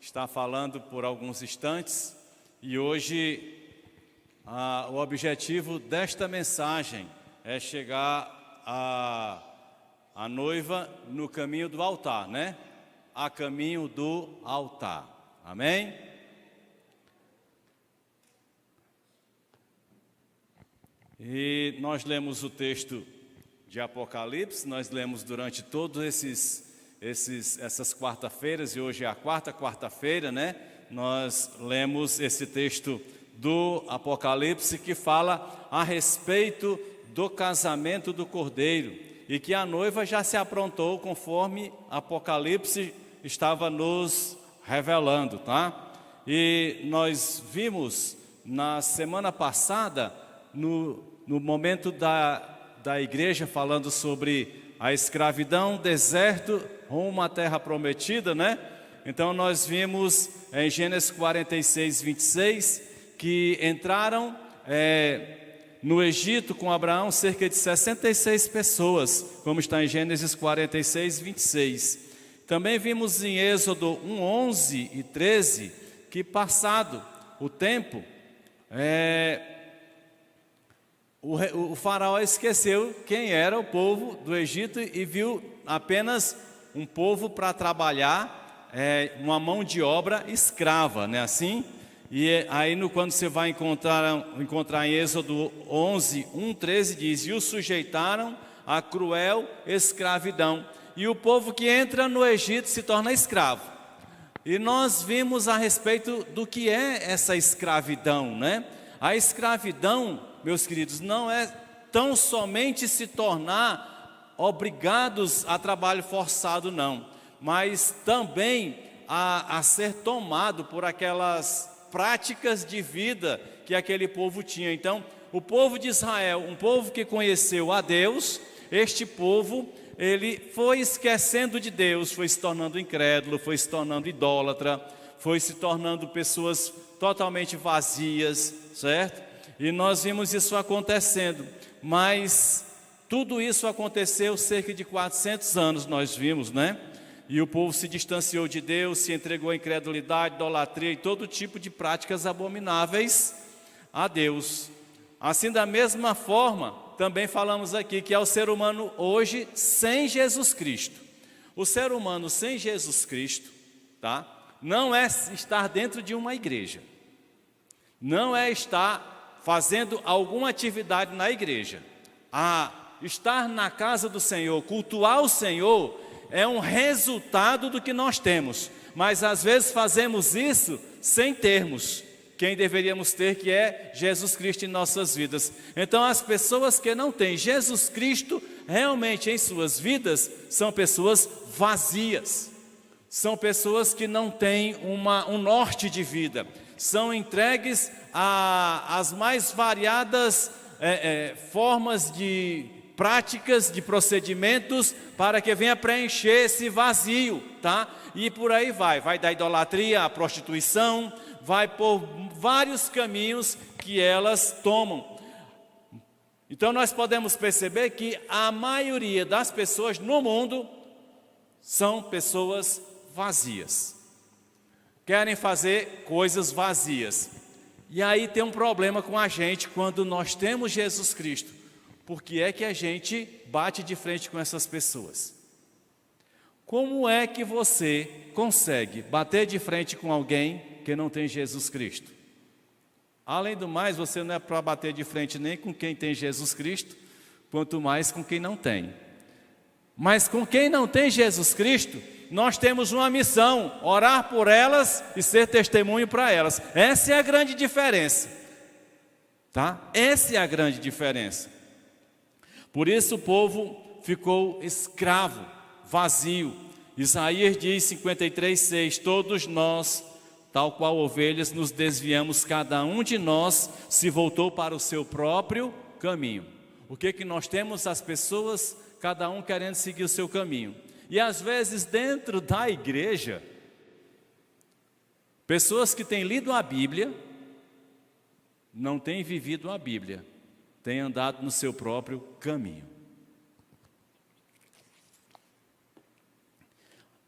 estar falando por alguns instantes e hoje o objetivo desta mensagem é chegar a noiva no caminho do altar, né? A caminho do altar. Amém? E nós lemos o texto de Apocalipse, nós lemos durante todos essas quarta-feiras, e hoje é a quarta-feira, né? Nós lemos esse texto do Apocalipse que fala a respeito do casamento do Cordeiro e que a noiva já se aprontou conforme Apocalipse estava nos revelando, tá? E nós vimos na semana passada, no momento da igreja falando sobre a escravidão, deserto, rumo à terra prometida, né? Então nós vimos em Gênesis 46, 26, que entraram no Egito com Abraão cerca de 66 pessoas, como está em Gênesis 46, 26. Também vimos em Êxodo 1, 11 e 13, que passado o tempo, o faraó esqueceu quem era o povo do Egito e viu apenas um povo para trabalhar, uma mão de obra escrava, né? Assim, e aí quando você vai encontrar em Êxodo 11, 1, 13, diz: e o sujeitaram a cruel escravidão. E o povo que entra no Egito se torna escravo. E nós vimos a respeito do que é essa escravidão, né? A escravidão, meus queridos, não é tão somente se tornar obrigados a trabalho forçado, não, mas também a ser tomado por aquelas práticas de vida que aquele povo tinha. Então, o povo de Israel, um povo que conheceu a Deus, este povo, ele foi esquecendo de Deus, foi se tornando incrédulo, foi se tornando idólatra, foi se tornando pessoas totalmente vazias, certo? E nós vimos isso acontecendo, mas tudo isso aconteceu cerca de 400 anos, nós vimos, né? E o povo se distanciou de Deus, se entregou à incredulidade, idolatria e todo tipo de práticas abomináveis a Deus. Assim, da mesma forma, também falamos aqui que é o ser humano hoje sem Jesus Cristo. O ser humano sem Jesus Cristo, tá? Não é estar dentro de uma igreja, não é estar fazendo alguma atividade na igreja. Estar na casa do Senhor, cultuar o Senhor, é um resultado do que nós temos, mas às vezes fazemos isso sem termos quem deveríamos ter, que é Jesus Cristo em nossas vidas. Então as pessoas que não têm Jesus Cristo realmente em suas vidas são pessoas vazias, são pessoas que não têm um norte de vida, são entregues às mais variadas formas de práticas, de procedimentos, para que venha preencher esse vazio, tá? E por aí vai da idolatria à prostituição, vai por vários caminhos que elas tomam. Então nós podemos perceber que a maioria das pessoas no mundo são pessoas vazias, querem fazer coisas vazias. E aí tem um problema com a gente quando nós temos Jesus Cristo. Por que é que a gente bate de frente com essas pessoas? Como é que você consegue bater de frente com alguém que não tem Jesus Cristo? Além do mais, você não é para bater de frente nem com quem tem Jesus Cristo, quanto mais com quem não tem. Mas com quem não tem Jesus Cristo, nós temos uma missão: orar por elas e ser testemunho para elas. Essa é a grande diferença, tá? Essa é a grande diferença. Por isso o povo ficou escravo, vazio. Isaías diz 53:6: todos nós, tal qual ovelhas, nos desviamos, cada um de nós se voltou para o seu próprio caminho. O que nós temos? As pessoas, cada um querendo seguir o seu caminho. E às vezes dentro da igreja, pessoas que têm lido a Bíblia, não têm vivido a Bíblia, têm andado no seu próprio caminho.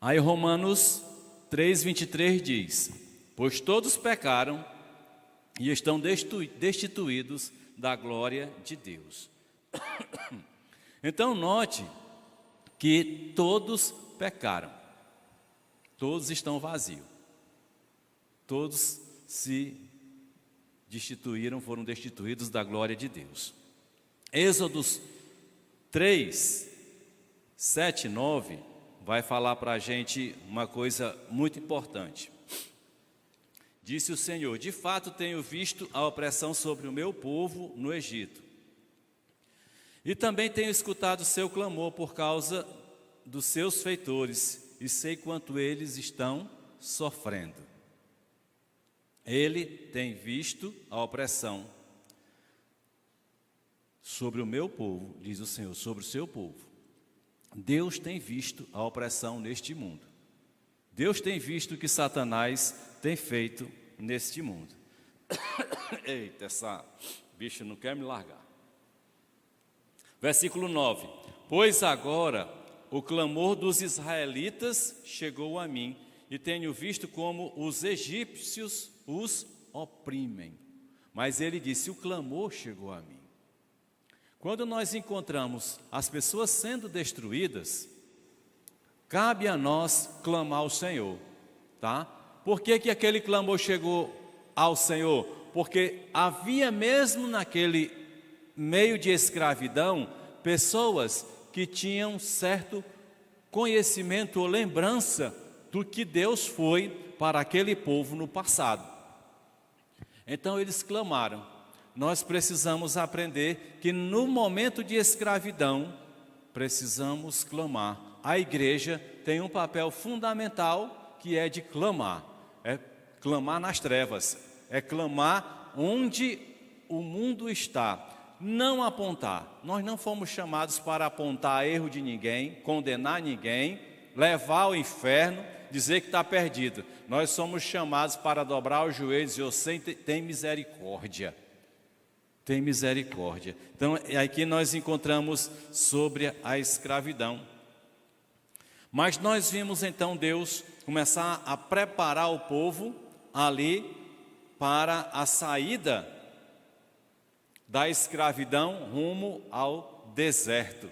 Aí Romanos 3:23 diz: pois todos pecaram e estão destituídos da glória de Deus. Então note que todos pecaram, todos estão vazios, todos se destituíram, foram destituídos da glória de Deus. Êxodos 3, 7, 9 vai falar para a gente uma coisa muito importante. Disse o Senhor: de fato tenho visto a opressão sobre o meu povo no Egito, e também tenho escutado o seu clamor por causa dos seus feitores, e sei quanto eles estão sofrendo. Ele tem visto a opressão sobre o meu povo, diz o Senhor, sobre o seu povo. Deus tem visto a opressão neste mundo. Deus tem visto o que Satanás tem feito neste mundo. Eita, essa bicha não quer me largar. Versículo 9: pois agora o clamor dos israelitas chegou a mim, e tenho visto como os egípcios os oprimem. Mas ele disse: o clamor chegou a mim. Quando nós encontramos as pessoas sendo destruídas, cabe a nós clamar ao Senhor, tá? Por que que aquele clamor chegou ao Senhor? Porque havia mesmo naquele meio de escravidão pessoas que tinham certo conhecimento ou lembrança do que Deus foi para aquele povo no passado. Então eles clamaram. Nós precisamos aprender que no momento de escravidão, precisamos clamar. A igreja tem um papel fundamental, que é de clamar. É clamar nas trevas, é clamar onde o mundo está. Não apontar. Nós não fomos chamados para apontar erro de ninguém, condenar ninguém, levar ao inferno, dizer que está perdido. Nós somos chamados para dobrar os joelhos e dizer: Senhor, tem misericórdia. Tem misericórdia. Então, aqui nós encontramos sobre a escravidão. Mas nós vimos então Deus começar a preparar o povo ali para a saída da escravidão rumo ao deserto,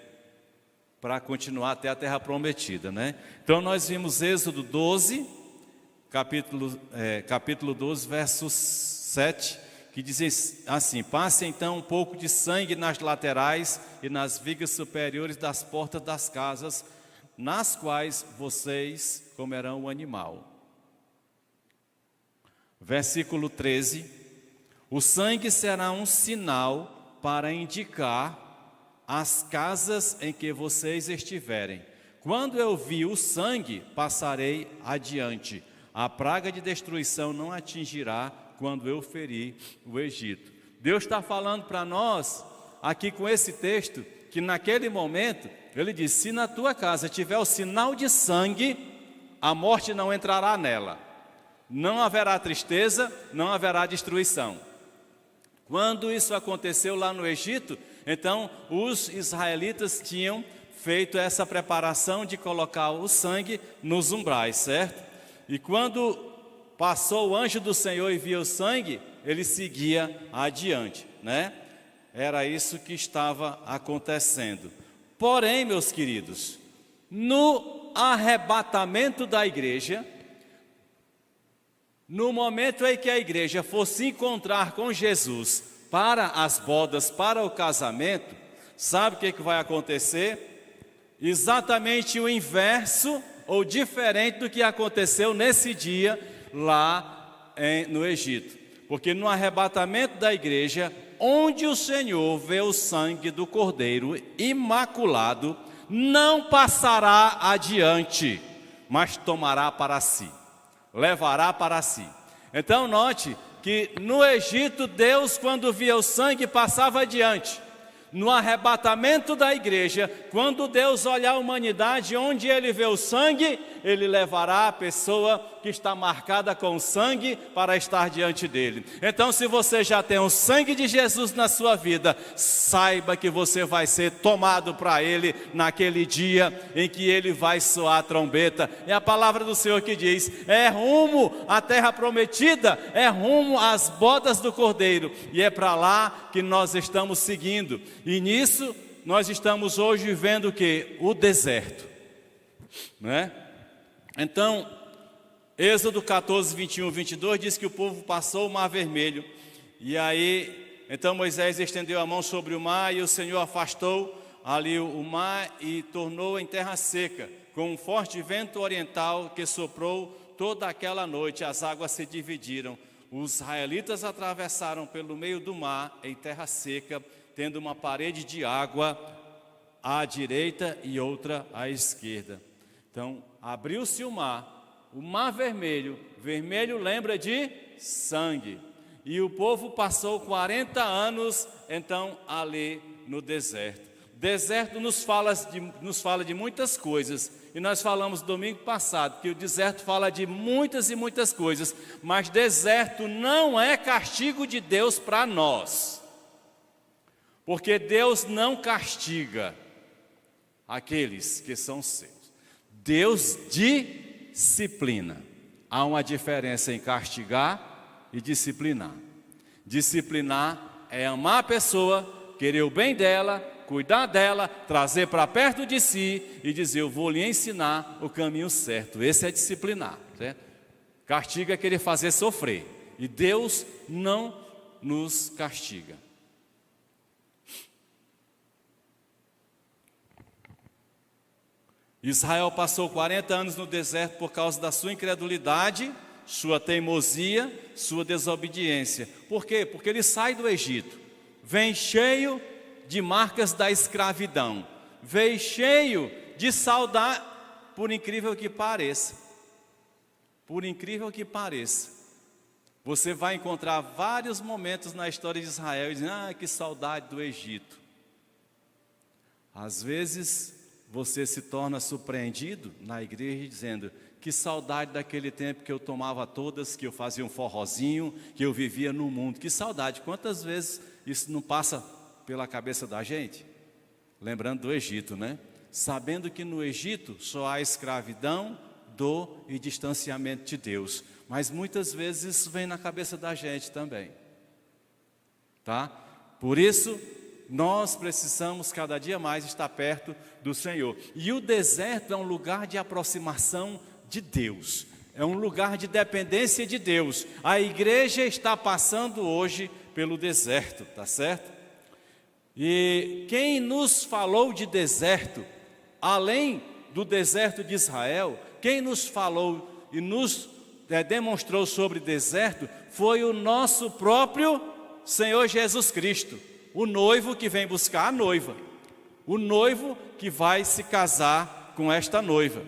para continuar até a terra prometida, né? Então nós vimos Êxodo 12, capítulo 12, verso 7, que diz assim: passe então um pouco de sangue nas laterais e nas vigas superiores das portas das casas, nas quais vocês comerão o animal. Versículo 13: o sangue será um sinal para indicar as casas em que vocês estiverem. Quando eu vi o sangue, passarei adiante. A praga de destruição não atingirá quando eu ferir o Egito. Deus está falando para nós, aqui com esse texto, que naquele momento, Ele diz: se na tua casa tiver o sinal de sangue, a morte não entrará nela. Não haverá tristeza, não haverá destruição. Quando isso aconteceu lá no Egito, então os israelitas tinham feito essa preparação de colocar o sangue nos umbrais, certo? E quando passou o anjo do Senhor e viu o sangue, ele seguia adiante, né? Era isso que estava acontecendo. Porém, meus queridos, no arrebatamento da igreja, no momento em que a igreja fosse encontrar com Jesus para as bodas, para o casamento, sabe o que vai acontecer? Exatamente o inverso ou diferente do que aconteceu nesse dia lá no Egito. Porque no arrebatamento da igreja, onde o Senhor vê o sangue do Cordeiro imaculado, não passará adiante, mas tomará para si. Levará para si. Então note que no Egito Deus, quando via o sangue, passava adiante. No arrebatamento da igreja, quando Deus olhar a humanidade, onde Ele vê o sangue, Ele levará a pessoa que está marcada com sangue para estar diante dele. Então, se você já tem o sangue de Jesus na sua vida, saiba que você vai ser tomado para ele naquele dia em que ele vai soar a trombeta. É a palavra do Senhor que diz: é rumo à terra prometida, é rumo às bodas do Cordeiro, e é para lá que nós estamos seguindo. E nisso nós estamos hoje vivendo o quê? O deserto, né? Então, Êxodo 14, 21, 22 diz que o povo passou o mar vermelho. E aí, então Moisés estendeu a mão sobre o mar, e o Senhor afastou ali o mar e tornou em terra seca, com um forte vento oriental que soprou toda aquela noite. As águas se dividiram. Os israelitas atravessaram pelo meio do mar em terra seca, tendo uma parede de água à direita e outra à esquerda. Então, abriu-se o mar vermelho. Vermelho lembra de sangue. E o povo passou 40 anos, então, ali no deserto. Deserto nos fala de muitas coisas. E nós falamos domingo passado que o deserto fala de muitas e muitas coisas. Mas deserto não é castigo de Deus para nós. Porque Deus não castiga aqueles que são seus. Deus disciplina. Há uma diferença em castigar e disciplinar. Disciplinar é amar a pessoa, querer o bem dela, cuidar dela, trazer para perto de si e dizer: eu vou lhe ensinar o caminho certo. Esse é disciplinar, certo? Castigo é querer fazer sofrer. E Deus não nos castiga. Israel passou 40 anos no deserto por causa da sua incredulidade, sua teimosia, sua desobediência. Por quê? Porque ele sai do Egito, vem cheio de marcas da escravidão, vem cheio de saudade, por incrível que pareça. Por incrível que pareça, você vai encontrar vários momentos na história de Israel dizendo: ah, que saudade do Egito. Às vezes você se torna surpreendido na igreja dizendo: que saudade daquele tempo que eu tomava todas, que eu fazia um forrozinho, que eu vivia no mundo. Que saudade. Quantas vezes isso não passa pela cabeça da gente? Lembrando do Egito, né? Sabendo que no Egito só há escravidão, dor e distanciamento de Deus. Mas muitas vezes isso vem na cabeça da gente também, tá? Por isso nós precisamos cada dia mais estar perto do Senhor. E o deserto é um lugar de aproximação de Deus, é um lugar de dependência de Deus. A igreja está passando hoje pelo deserto, tá certo? E quem nos falou de deserto, além do deserto de Israel, quem nos falou e nos demonstrou sobre deserto foi o nosso próprio Senhor Jesus Cristo. O noivo que vem buscar a noiva, o noivo que vai se casar com esta noiva.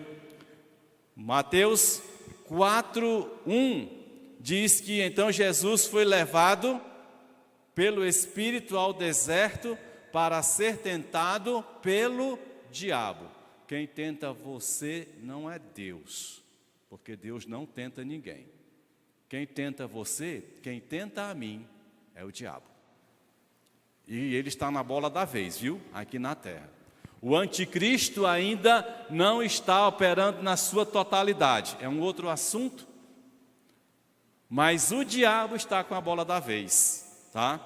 Mateus 4:1 diz que então Jesus foi levado pelo Espírito ao deserto para ser tentado pelo diabo. Quem tenta você não é Deus, porque Deus não tenta ninguém. Quem tenta você, quem tenta a mim, é o diabo. E ele está na bola da vez, viu? Aqui na terra. O anticristo ainda não está operando na sua totalidade. É um outro assunto. Mas o diabo está com a bola da vez, tá?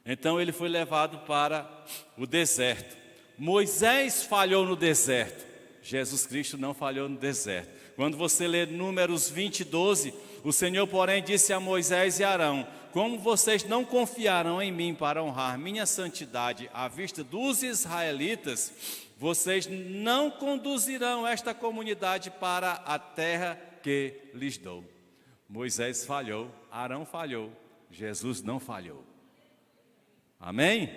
Então ele foi levado para o deserto. Moisés falhou no deserto. Jesus Cristo não falhou no deserto. Quando você lê Números 20:12, o Senhor, porém, disse a Moisés e Arão: como vocês não confiaram em mim para honrar minha santidade à vista dos israelitas, vocês não conduzirão esta comunidade para a terra que lhes dou. Moisés falhou, Arão falhou, Jesus não falhou. Amém?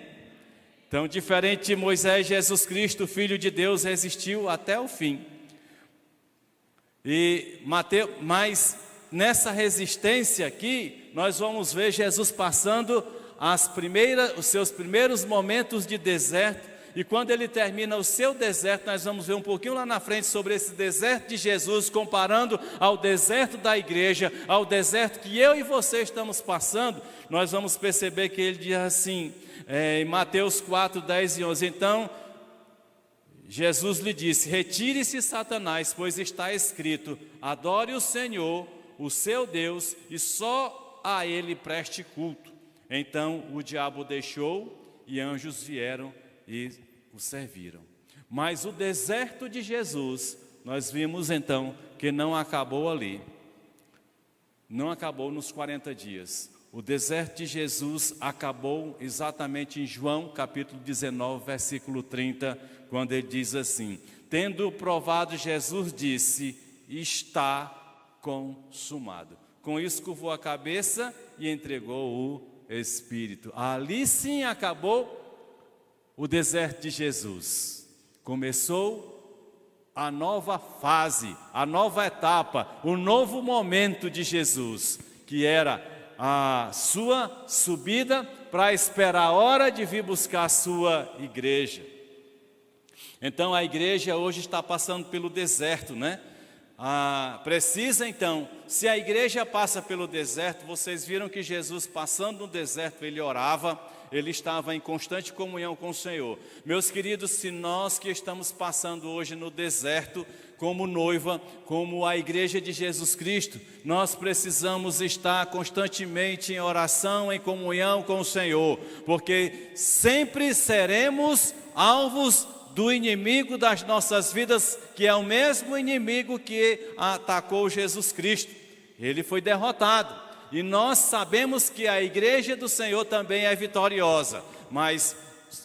Então, diferente de Moisés, Jesus Cristo, Filho de Deus, resistiu até o fim. Mas nessa resistência aqui, nós vamos ver Jesus passando os seus primeiros momentos de deserto, E quando ele termina o seu deserto, nós vamos ver um pouquinho lá na frente sobre esse deserto de Jesus, comparando ao deserto da igreja, ao deserto que eu e você estamos passando. Nós vamos perceber que ele diz assim, em Mateus 4, 10 e 11, então Jesus lhe disse: retire-se, Satanás, pois está escrito, adore o Senhor, o seu Deus, e só a ele preste culto. Então o diabo deixou e anjos vieram e o serviram. Mas o deserto de Jesus, nós vimos então que não acabou ali. Não acabou nos 40 dias. O deserto de Jesus acabou exatamente em João capítulo 19, versículo 30, quando ele diz assim: tendo provado, Jesus disse, está consumado. Com isso curvou a cabeça e entregou o Espírito. Ali sim acabou o deserto de Jesus. Começou a nova fase, a nova etapa, o novo momento de Jesus, que era a sua subida para esperar a hora de vir buscar a sua igreja. Então a igreja hoje está passando pelo deserto, né? Precisa então, se a igreja passa pelo deserto, vocês viram que Jesus passando no deserto, ele orava, ele estava em constante comunhão com o Senhor. Meus queridos, se nós que estamos passando hoje no deserto, como noiva, como a igreja de Jesus Cristo, nós precisamos estar constantemente em oração, em comunhão com o Senhor, porque sempre seremos alvos do inimigo das nossas vidas, que é o mesmo inimigo que atacou Jesus Cristo. Ele foi derrotado, e nós sabemos que a igreja do Senhor também é vitoriosa, mas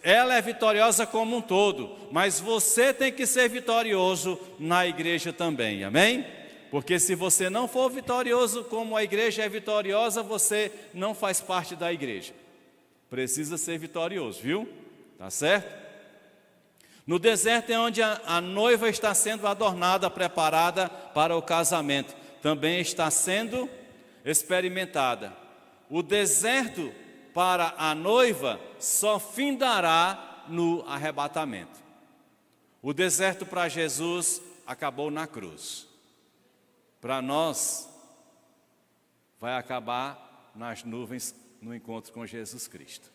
ela é vitoriosa como um todo, mas você tem que ser vitorioso na igreja também, amém? Porque se você não for vitorioso como a igreja é vitoriosa, você não faz parte da igreja. Precisa ser vitorioso, viu? Tá certo? No deserto é onde a noiva está sendo adornada, preparada para o casamento. Também está sendo experimentada. O deserto para a noiva só findará no arrebatamento. O deserto para Jesus acabou na cruz. Para nós, vai acabar nas nuvens no encontro com Jesus Cristo.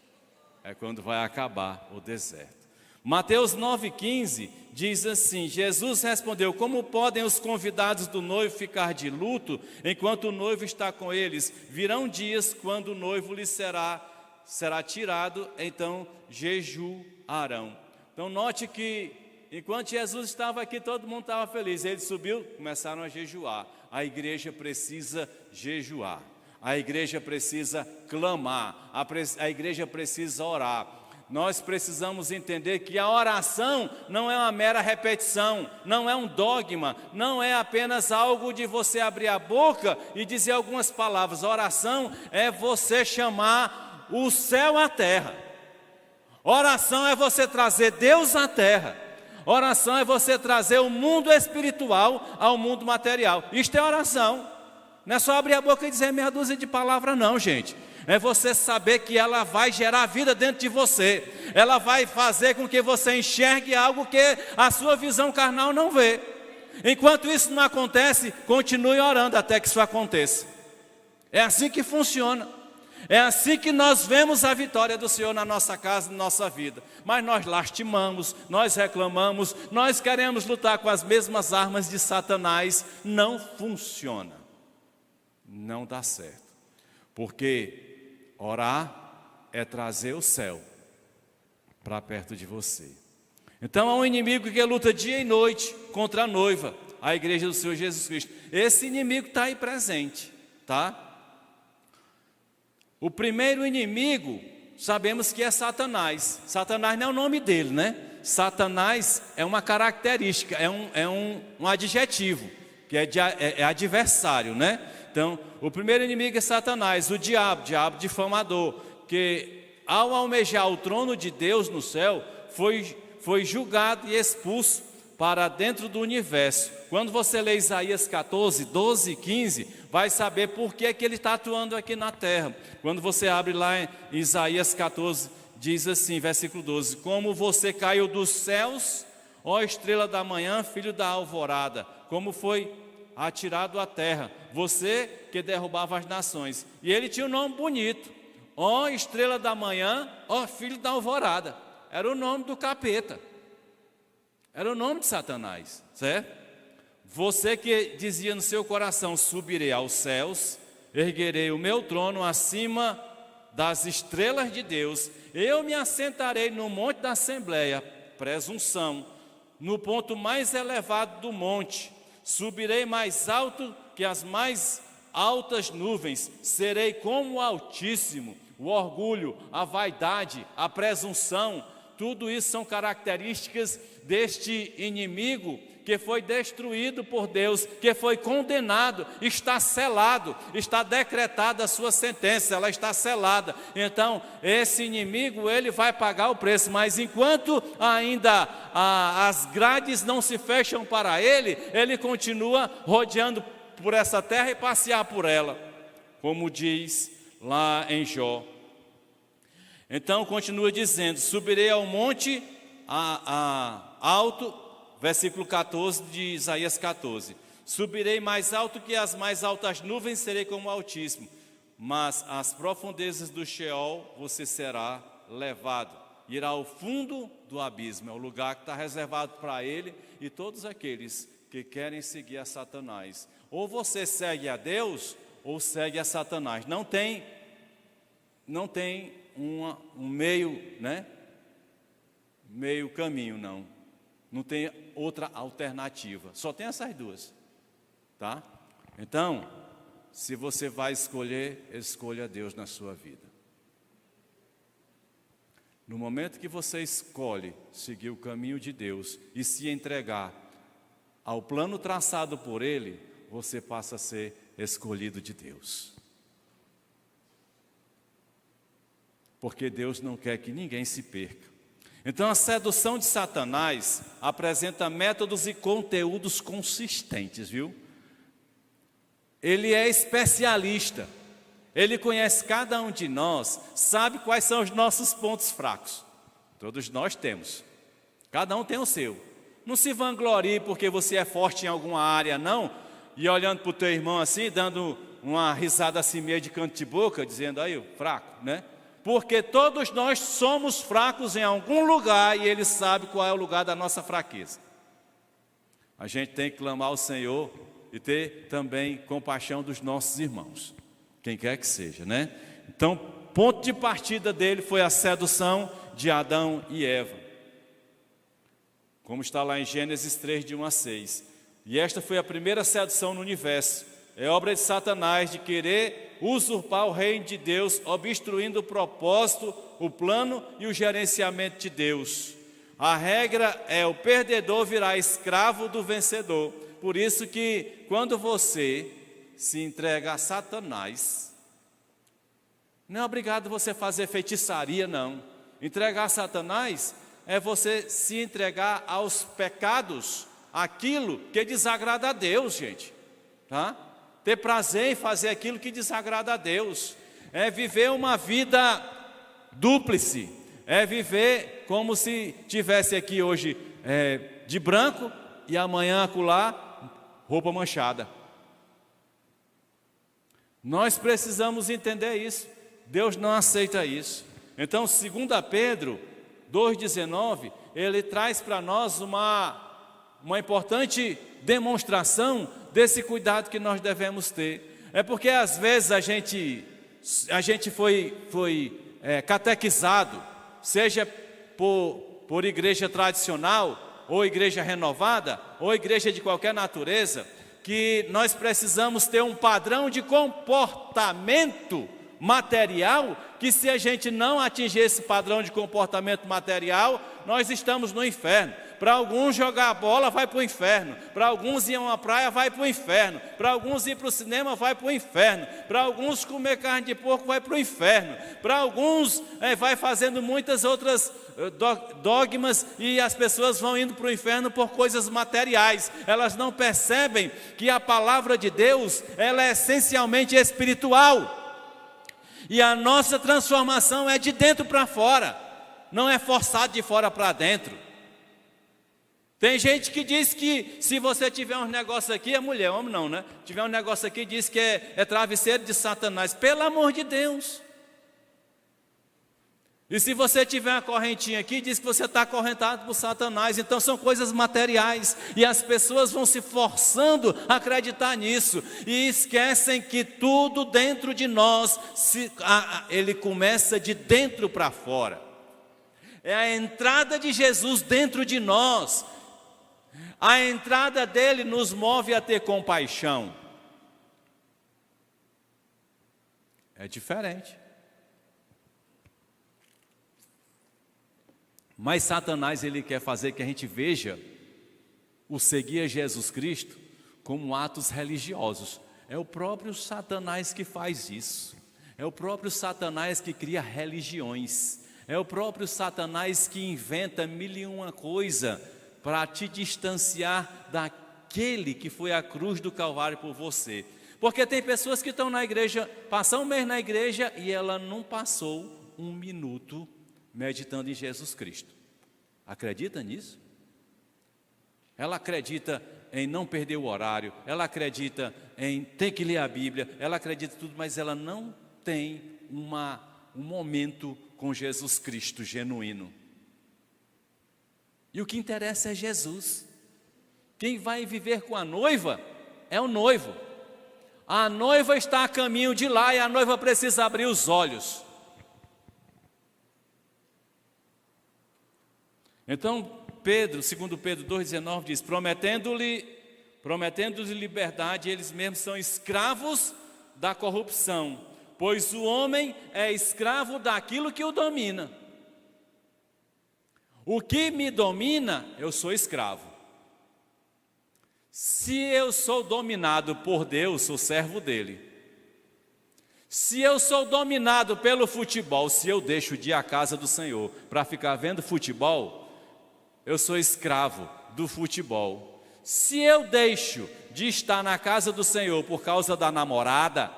É quando vai acabar o deserto. Mateus 9,15 diz assim: Jesus respondeu: como podem os convidados do noivo ficar de luto enquanto o noivo está com eles? Virão dias quando o noivo lhes será tirado, então jejuarão. Então note que enquanto Jesus estava aqui, todo mundo estava feliz. Ele subiu, começaram a jejuar. A igreja precisa jejuar, a igreja precisa clamar, a igreja precisa orar. Nós precisamos entender que a oração não é uma mera repetição, não é um dogma, não é apenas algo de você abrir a boca e dizer algumas palavras. A oração é você chamar o céu à terra. Oração é você trazer Deus à terra. Oração é você trazer o mundo espiritual ao mundo material. Isto é oração. Não é só abrir a boca e dizer meia dúzia de palavras não, gente. É você saber que ela vai gerar vida dentro de você. Ela vai fazer com que você enxergue algo que a sua visão carnal não vê. Enquanto isso não acontece, continue orando até que isso aconteça. É assim que funciona. É assim que nós vemos a vitória do Senhor na nossa casa, na nossa vida. Mas nós lastimamos, nós reclamamos, nós queremos lutar com as mesmas armas de Satanás. Não funciona. Não dá certo. Porque orar é trazer o céu para perto de você. Então há um inimigo que luta dia e noite contra a noiva, a igreja do Senhor Jesus Cristo. Esse inimigo está aí presente, tá? O primeiro inimigo, sabemos que é Satanás. Satanás não é o nome dele, né? Satanás é uma característica, é um adjetivo, que é adversário, né? Então, o primeiro inimigo é Satanás, o diabo difamador, que ao almejar o trono de Deus no céu, foi julgado e expulso para dentro do universo. Quando você lê Isaías 14, 12 e 15, vai saber por que ele está atuando aqui na terra. Quando você abre lá em Isaías 14, diz assim, versículo 12: como você caiu dos céus, ó estrela da manhã, filho da alvorada, como foi atirado à terra, você que derrubava as nações. E ele tinha um nome bonito: ó estrela da manhã, ó filho da alvorada. Era o nome do capeta, era o nome de Satanás, certo? Você que dizia no seu coração: subirei aos céus, erguerei o meu trono acima das estrelas de Deus, eu me assentarei no monte da Assembleia, presunção, no ponto mais elevado do monte, subirei mais alto que as mais altas nuvens, serei como o Altíssimo. O orgulho, a vaidade, a presunção, tudo isso são características deste inimigo que foi destruído por Deus, que foi condenado, está selado, está decretada a sua sentença, ela está selada. Então, esse inimigo, ele vai pagar o preço, mas enquanto ainda as grades não se fecham para ele, ele continua rodeando por essa terra e passear por ela, como diz lá em Jó. Então, continua dizendo: subirei ao monte alto, versículo 14 de Isaías 14: subirei mais alto que as mais altas nuvens, serei como o Altíssimo, mas às profundezas do Sheol você será levado, irá ao fundo do abismo, é o lugar que está reservado para ele e todos aqueles que querem seguir a Satanás. Ou você segue a Deus, ou segue a Satanás. Não tem um meio, né? Meio caminho, não. Não tem outra alternativa. Só tem essas duas, tá? Então, se você vai escolher, escolha Deus na sua vida. No momento que você escolhe seguir o caminho de Deus e se entregar ao plano traçado por Ele, você passa a ser escolhido de Deus. Porque Deus não quer que ninguém se perca. Então, a sedução de Satanás apresenta métodos e conteúdos consistentes, viu? Ele é especialista. Ele conhece cada um de nós, sabe quais são os nossos pontos fracos. Todos nós temos. Cada um tem o seu. Não se vanglorie porque você é forte em alguma área, não. E olhando para o teu irmão assim, dando uma risada assim meio de canto de boca, dizendo: aí, fraco, né? Porque todos nós somos fracos em algum lugar e Ele sabe qual é o lugar da nossa fraqueza. A gente tem que clamar ao Senhor e ter também compaixão dos nossos irmãos, quem quer que seja, né? Então, ponto de partida dele foi a sedução de Adão e Eva, como está lá em Gênesis 3, de 1 a 6. E esta foi a primeira sedução no universo. É obra de Satanás de querer usurpar o reino de Deus, obstruindo o propósito, o plano e o gerenciamento de Deus. A regra é: o perdedor virá escravo do vencedor. Por isso que quando você se entrega a Satanás, não é obrigado você fazer feitiçaria, não. Entregar a Satanás é você se entregar aos pecados, aquilo que desagrada a Deus, gente, tá? Ter prazer em fazer aquilo que desagrada a Deus, é viver uma vida dúplice, é viver como se tivesse aqui hoje de branco e amanhã acolá roupa manchada. Nós precisamos entender isso. Deus não aceita isso. Então, 2 Pedro 2,19, ele traz para nós uma importante demonstração desse cuidado que nós devemos ter. É porque às vezes a gente foi catequizado, seja por igreja tradicional, ou igreja renovada, ou igreja de qualquer natureza, que nós precisamos ter um padrão de comportamento material, que se a gente não atingir esse padrão de comportamento material, nós estamos no inferno. Para alguns jogar bola vai para o inferno, para alguns ir a uma praia vai para o inferno, para alguns ir para o cinema vai para o inferno, para alguns comer carne de porco vai para o inferno, para alguns vai fazendo muitas outras dogmas e as pessoas vão indo para o inferno por coisas materiais. Elas não percebem que a palavra de Deus, ela é essencialmente espiritual. E a nossa transformação é de dentro para fora. não é forçado de fora para dentro. Tem gente que diz que se você tiver um negócio aqui, é mulher, homem não, né? Tiver um negócio aqui, diz que é travesseiro de Satanás. Pelo amor de Deus. E se você tiver uma correntinha aqui, diz que você está acorrentado por Satanás. Então são coisas materiais. E as pessoas vão se forçando a acreditar nisso. E esquecem que tudo dentro de nós, ele começa de dentro para fora. É a entrada de Jesus dentro de nós. A entrada dele nos move a ter compaixão. É diferente. Mas Satanás, ele quer fazer que a gente veja o seguir a Jesus Cristo como atos religiosos. É o próprio Satanás que faz isso. É o próprio Satanás que cria religiões. É o próprio Satanás que inventa mil e uma coisa para te distanciar daquele que foi a cruz do Calvário por você. Porque tem pessoas que estão na igreja, passam um mês na igreja e ela não passou um minuto meditando em Jesus Cristo. Acredita nisso? Ela acredita em não perder o horário, ela acredita em ter que ler a Bíblia, ela acredita em tudo, mas ela não tem um momento com Jesus Cristo genuíno. E o que interessa é Jesus. Quem vai viver com a noiva é o noivo. A noiva está a caminho de lá e a noiva precisa abrir os olhos. Então, segundo Pedro 2,19 diz, prometendo-lhe liberdade, eles mesmos são escravos da corrupção, pois o homem é escravo daquilo que o domina. O que me domina, eu sou escravo. Se eu sou dominado por Deus, sou servo dele. Se eu sou dominado pelo futebol, se eu deixo de ir à casa do Senhor para ficar vendo futebol, eu sou escravo do futebol. Se eu deixo de estar na casa do Senhor por causa da namorada,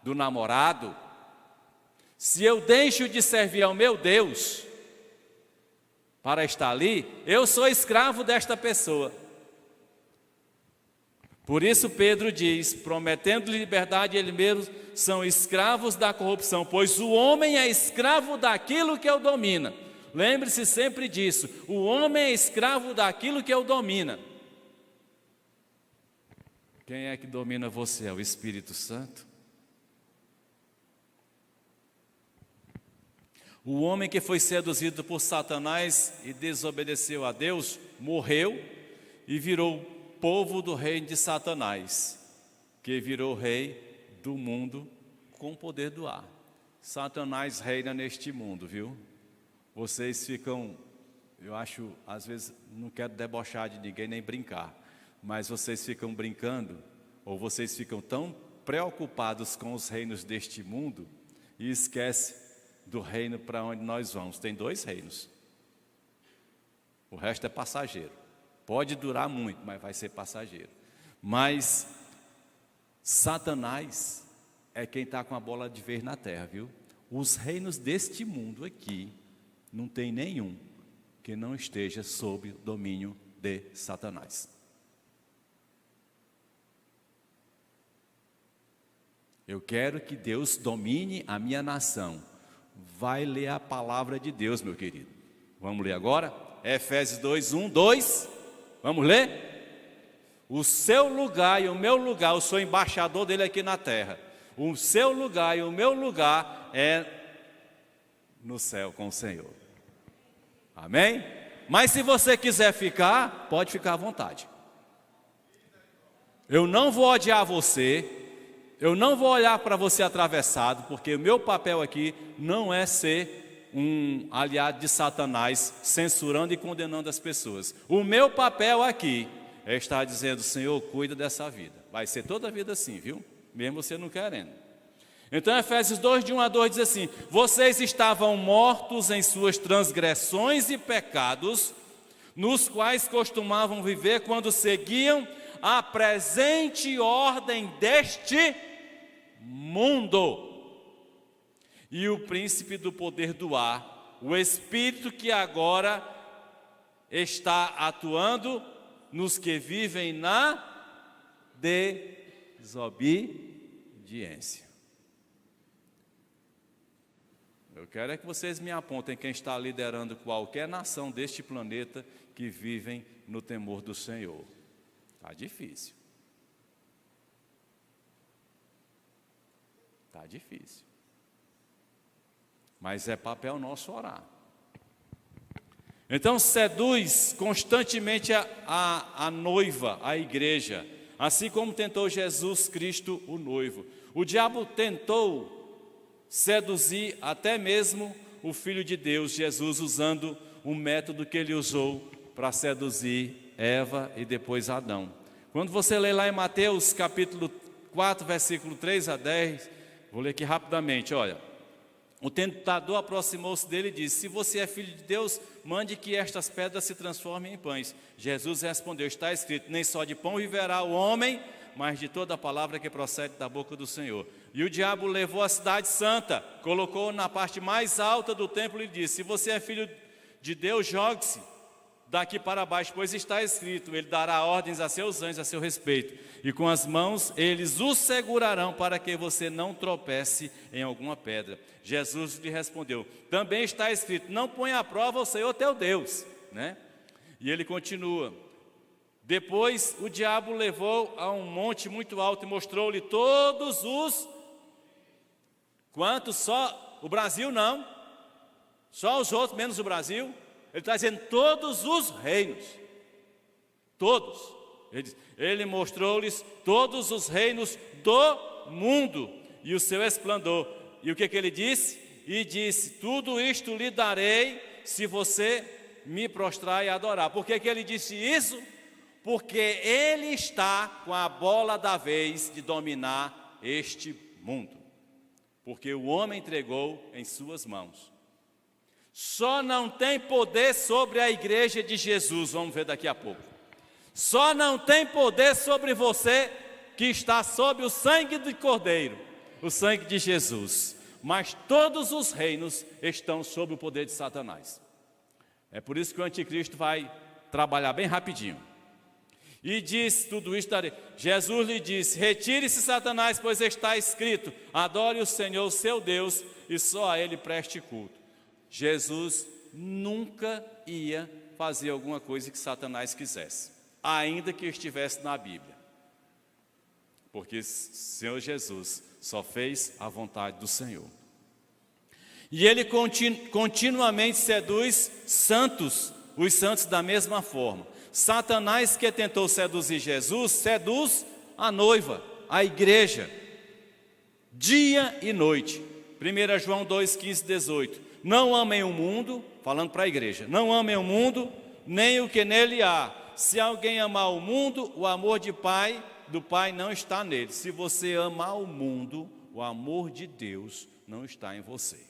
do namorado, se eu deixo de servir ao meu Deus para estar ali, eu sou escravo desta pessoa. Por isso Pedro diz, prometendo liberdade, eles mesmos são escravos da corrupção, pois o homem é escravo daquilo que o domina. Lembre-se sempre disso, o homem é escravo daquilo que o domina. Quem é que domina você? É o Espírito Santo? O homem que foi seduzido por Satanás e desobedeceu a Deus, morreu e virou povo do reino de Satanás, que virou rei do mundo com o poder do ar. Satanás reina neste mundo, viu? Vocês ficam, eu acho, às vezes, não quero debochar de ninguém nem brincar, mas vocês ficam brincando, ou vocês ficam tão preocupados com os reinos deste mundo e esquecem do reino para onde nós vamos. Tem 2 reinos. O resto é passageiro. Pode durar muito, mas vai ser passageiro. Mas Satanás é quem está com a bola de vez na terra, viu? Os reinos deste mundo aqui, não tem nenhum que não esteja sob o domínio de Satanás. Eu quero que Deus domine a minha nação. Vai ler a palavra de Deus, meu querido. Vamos ler agora? Efésios 2, 1, 2. Vamos ler? O seu lugar e o meu lugar, eu sou embaixador dele aqui na terra. O seu lugar e o meu lugar é no céu com o Senhor. Amém? Mas se você quiser ficar, pode ficar à vontade. Eu não vou odiar você. Eu não vou olhar para você atravessado, porque o meu papel aqui não é ser um aliado de Satanás, censurando e condenando as pessoas. O meu papel aqui é estar dizendo, Senhor, cuida dessa vida. Vai ser toda a vida assim, viu? Mesmo você não querendo. Então Efésios 2, de 1 a 2 diz assim, vocês estavam mortos em suas transgressões e pecados, nos quais costumavam viver quando seguiam a presente ordem deste mundo e o príncipe do poder do ar, o Espírito que agora está atuando nos que vivem na desobediência. Eu quero é que vocês me apontem quem está liderando qualquer nação deste planeta que vivem no temor do Senhor. Está difícil. Está difícil. Mas é papel nosso orar. Então seduz constantemente a noiva, a igreja, assim como tentou Jesus Cristo, o noivo. O diabo tentou seduzir até mesmo o Filho de Deus, Jesus, usando o método que ele usou para seduzir Eva e depois Adão. Quando você lê lá em Mateus capítulo 4, versículo 3 a 10, vou ler aqui rapidamente, olha. O tentador aproximou-se dele e disse: se você é filho de Deus, mande que estas pedras se transformem em pães. Jesus respondeu: está escrito, nem só de pão viverá o homem, mas de toda a palavra que procede da boca do Senhor. E o diabo levou a cidade santa, colocou-o na parte mais alta do templo e disse: se você é filho de Deus, jogue-se daqui para baixo, pois está escrito, ele dará ordens a seus anjos a seu respeito, e com as mãos eles o segurarão para que você não tropece em alguma pedra. Jesus lhe respondeu: também está escrito, não ponha à prova o Senhor teu Deus, né? E ele continua: depois o diabo levou a um monte muito alto e mostrou-lhe todos os... Quantos? Só o Brasil não, só os outros menos o Brasil. Ele está dizendo todos os reinos, todos. Ele mostrou-lhes todos os reinos do mundo e o seu esplendor. E o que ele disse? E disse: tudo isto lhe darei se você me prostrar e adorar. Por que ele disse isso? Porque ele está com a bola da vez de dominar este mundo. Porque o homem entregou em suas mãos. Só não tem poder sobre a igreja de Jesus, vamos ver daqui a pouco. Só não tem poder sobre você que está sob o sangue do Cordeiro, o sangue de Jesus. Mas todos os reinos estão sob o poder de Satanás. É por isso que o anticristo vai trabalhar bem rapidinho. E disse tudo isso, Jesus lhe disse: retire-se, Satanás, pois está escrito, adore o Senhor, seu Deus, e só a ele preste culto. Jesus nunca ia fazer alguma coisa que Satanás quisesse, ainda que estivesse na Bíblia. Porque o Senhor Jesus só fez a vontade do Senhor. E ele continuamente seduz santos, os santos da mesma forma. Satanás, que tentou seduzir Jesus, seduz a noiva, a igreja, dia e noite. 1 João 2, 15, 18. Não amem o mundo, falando para a igreja, não amem o mundo, nem o que nele há. Se alguém amar o mundo, o amor do Pai não está nele. Se você amar o mundo, o amor de Deus não está em você.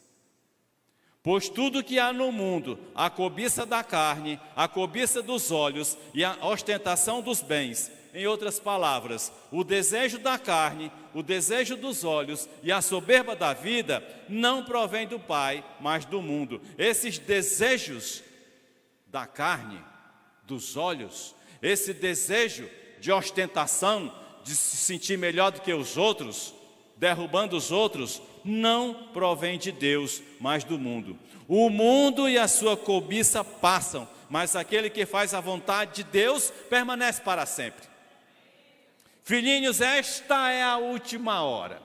Pois tudo que há no mundo, a cobiça da carne, a cobiça dos olhos e a ostentação dos bens, em outras palavras, o desejo da carne, o desejo dos olhos e a soberba da vida não provém do Pai, mas do mundo. Esses desejos da carne, dos olhos, esse desejo de ostentação, de se sentir melhor do que os outros, derrubando os outros, não provém de Deus, mas do mundo. O mundo e a sua cobiça passam, mas aquele que faz a vontade de Deus permanece para sempre. Filhinhos, esta é a última hora.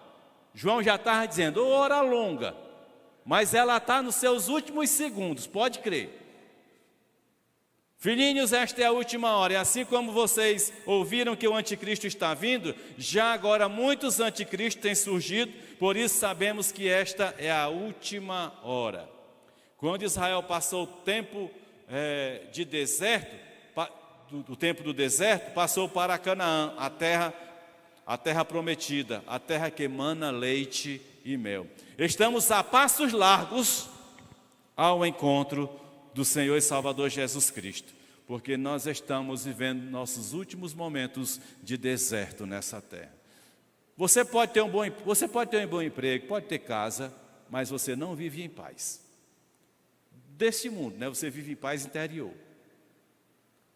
João já estava dizendo, hora longa, mas ela está nos seus últimos segundos, pode crer. Filhinhos, esta é a última hora, e assim como vocês ouviram que o anticristo está vindo, já agora muitos anticristos têm surgido, por isso sabemos que esta é a última hora. Quando Israel passou o tempo de deserto, do tempo do deserto, passou para Canaã, a terra prometida, a terra que emana leite e mel. Estamos a passos largos ao encontro do Senhor e Salvador Jesus Cristo, porque nós estamos vivendo nossos últimos momentos de deserto nessa terra. Você pode ter um bom emprego, pode ter casa, mas você não vive em paz. deste mundo, né? Você vive em paz interior.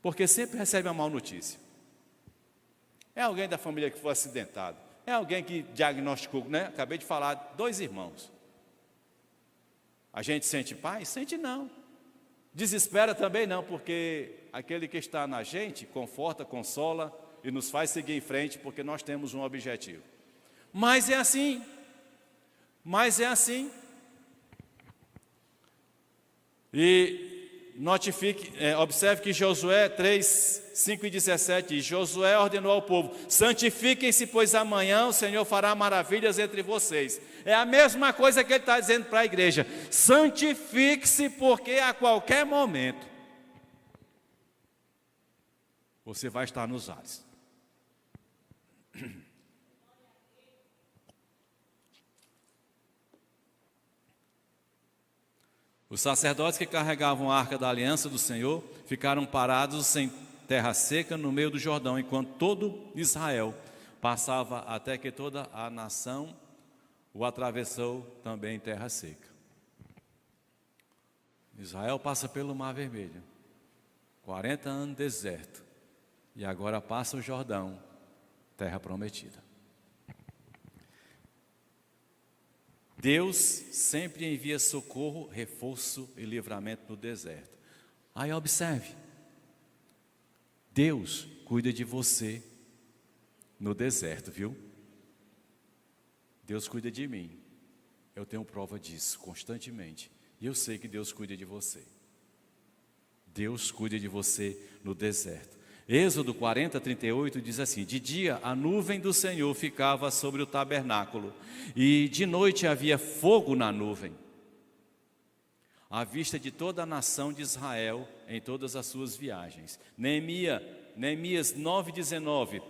Porque sempre recebe uma má notícia. É alguém da família que foi acidentado. É alguém que diagnosticou, né? Acabei de falar, 2 irmãos. A gente sente paz? Sente não. Desespera também não, porque aquele que está na gente conforta, consola e nos faz seguir em frente, porque nós temos um objetivo. Mas é assim. E observe que Josué 3, 5 e 17 diz: Josué ordenou ao povo: santifiquem-se, pois amanhã o Senhor fará maravilhas entre vocês. É a mesma coisa que ele está dizendo para a igreja: santifique-se, porque a qualquer momento você vai estar nos ares. Os sacerdotes que carregavam a arca da aliança do Senhor ficaram parados em terra seca no meio do Jordão, enquanto todo Israel passava, até que toda a nação o atravessou também em terra seca. Israel passa pelo Mar Vermelho, 40 anos de deserto, e agora passa o Jordão, terra prometida. Deus sempre envia socorro, reforço e livramento no deserto. Aí observe, Deus cuida de você no deserto, viu? Deus cuida de mim. Eu tenho prova disso constantemente. E eu sei que Deus cuida de você. Deus cuida de você no deserto. Êxodo 40, 38 diz assim: de dia a nuvem do Senhor ficava sobre o tabernáculo, e de noite havia fogo na nuvem, à vista de toda a nação de Israel em todas as suas viagens. Neemias 9, 19: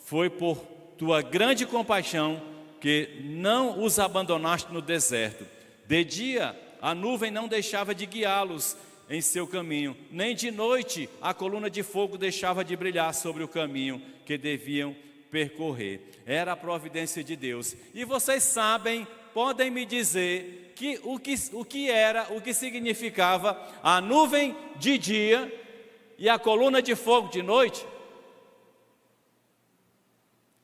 foi por tua grande compaixão que não os abandonaste no deserto. De dia a nuvem não deixava de guiá-los em seu caminho, nem de noite a coluna de fogo deixava de brilhar sobre o caminho que deviam percorrer. Era a providência de Deus. E vocês sabem, podem me dizer o que significava a nuvem de dia e a coluna de fogo de noite?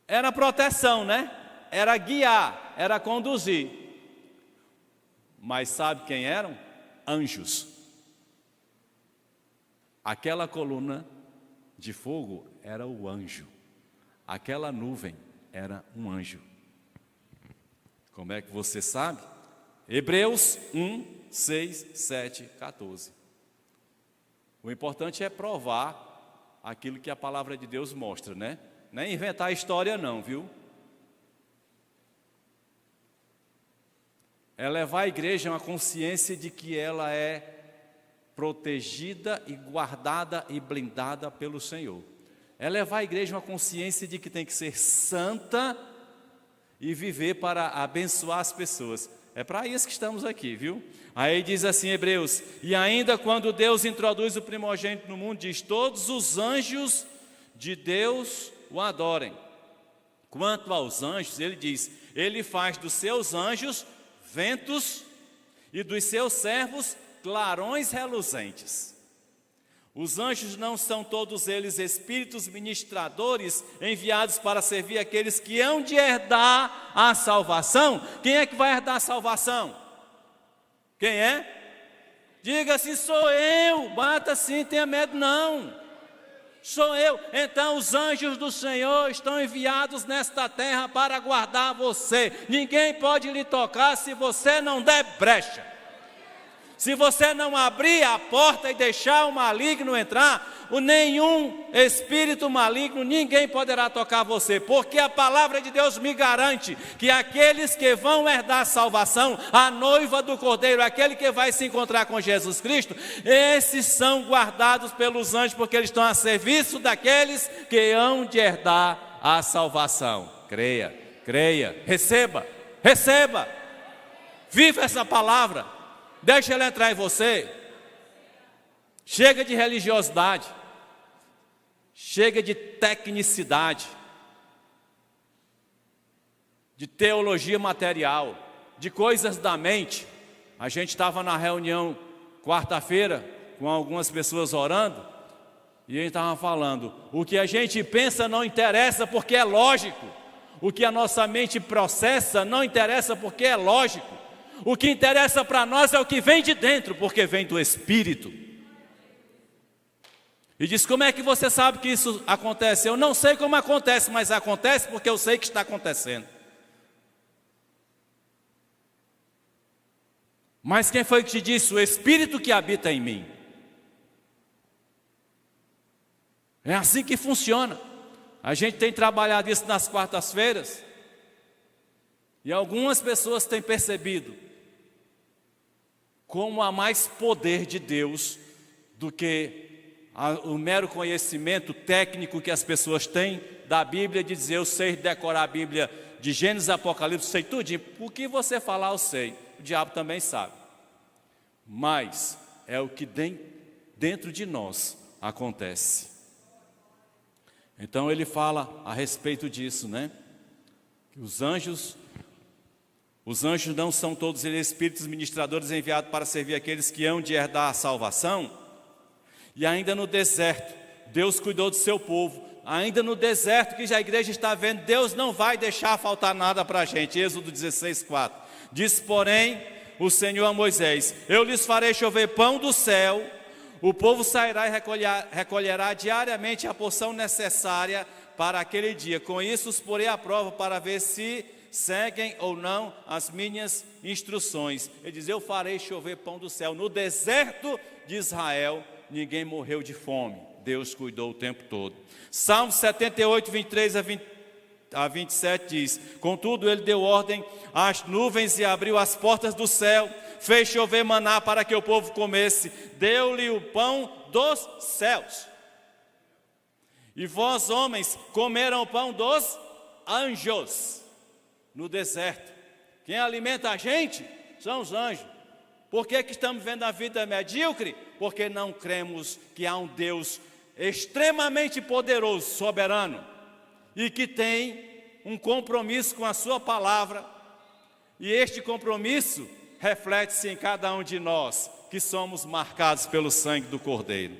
Era proteção, né? Era guiar, era conduzir. Mas sabe quem eram? Anjos. Aquela coluna de fogo era o anjo. Aquela nuvem era um anjo. Como é que você sabe? Hebreus 1, 6, 7, 14. O importante é provar aquilo que a palavra de Deus mostra, né? Não é inventar história não, viu? É levar a igreja a uma consciência de que ela é protegida e guardada e blindada pelo Senhor. É levar a igreja uma consciência de que tem que ser santa e viver para abençoar as pessoas. É para isso que estamos aqui, viu? Aí diz assim Hebreus: e ainda quando Deus introduz o primogênito no mundo, diz: todos os anjos de Deus o adorem. Quanto aos anjos, ele diz: ele faz dos seus anjos ventos e dos seus servos clarões reluzentes. Os anjos não são todos eles espíritos ministradores enviados para servir aqueles que hão de herdar a salvação? Quem é que vai herdar a salvação? Quem é? Diga assim: sou eu. Bata assim, tenha medo não. Sou eu. Então os anjos do Senhor estão enviados nesta terra para guardar você. Ninguém pode lhe tocar se você não der brecha. Se você não abrir a porta e deixar o maligno entrar, nenhum espírito maligno, ninguém poderá tocar você, porque a palavra de Deus me garante que aqueles que vão herdar a salvação, a noiva do Cordeiro, aquele que vai se encontrar com Jesus Cristo, esses são guardados pelos anjos, porque eles estão a serviço daqueles que hão de herdar a salvação. Creia, receba, viva essa palavra. Deixa ela entrar em você. Chega de religiosidade. Chega de tecnicidade. De teologia material. De coisas da mente. A gente estava na reunião quarta-feira com algumas pessoas orando, e ele estava falando, o que a gente pensa não interessa porque é lógico, o que a nossa mente processa não interessa porque é lógico, o que interessa para nós é o que vem de dentro, porque vem do Espírito. E diz, como é que você sabe que isso acontece? Eu não sei como acontece, mas acontece porque eu sei que está acontecendo. Mas quem foi que te disse? O Espírito que habita em mim. É assim que funciona. A gente tem trabalhado isso nas quartas-feiras, e algumas pessoas têm percebido como há mais poder de Deus do que o mero conhecimento técnico que as pessoas têm da Bíblia, de dizer, eu sei decorar a Bíblia de Gênesis, Apocalipse, sei tudinho. O que você falar, eu sei. O diabo também sabe. Mas é o que dentro de nós acontece. Então ele fala a respeito disso, né? Que os anjos não são todos eles espíritos ministradores enviados para servir aqueles que hão de herdar a salvação. E ainda no deserto, Deus cuidou do seu povo. Ainda no deserto que já a igreja está vendo, Deus não vai deixar faltar nada para a gente. Êxodo 16:4. Diz, porém, o Senhor a Moisés, eu lhes farei chover pão do céu, o povo sairá e recolherá diariamente a porção necessária para aquele dia. Com isso os porei à prova para ver se seguem ou não as minhas instruções. Ele diz, eu farei chover pão do céu. No deserto de Israel, ninguém morreu de fome. Deus cuidou o tempo todo. Salmo 78, 23 a 27 diz, contudo ele deu ordem às nuvens e abriu as portas do céu, fez chover maná para que o povo comesse, deu-lhe o pão dos céus. E vós, homens, comeram o pão dos anjos no deserto. Quem alimenta a gente são os anjos. Por que estamos vendo a vida medíocre? Porque não cremos que há um Deus extremamente poderoso, soberano, e que tem um compromisso com a sua palavra, e este compromisso reflete-se em cada um de nós, que somos marcados pelo sangue do Cordeiro.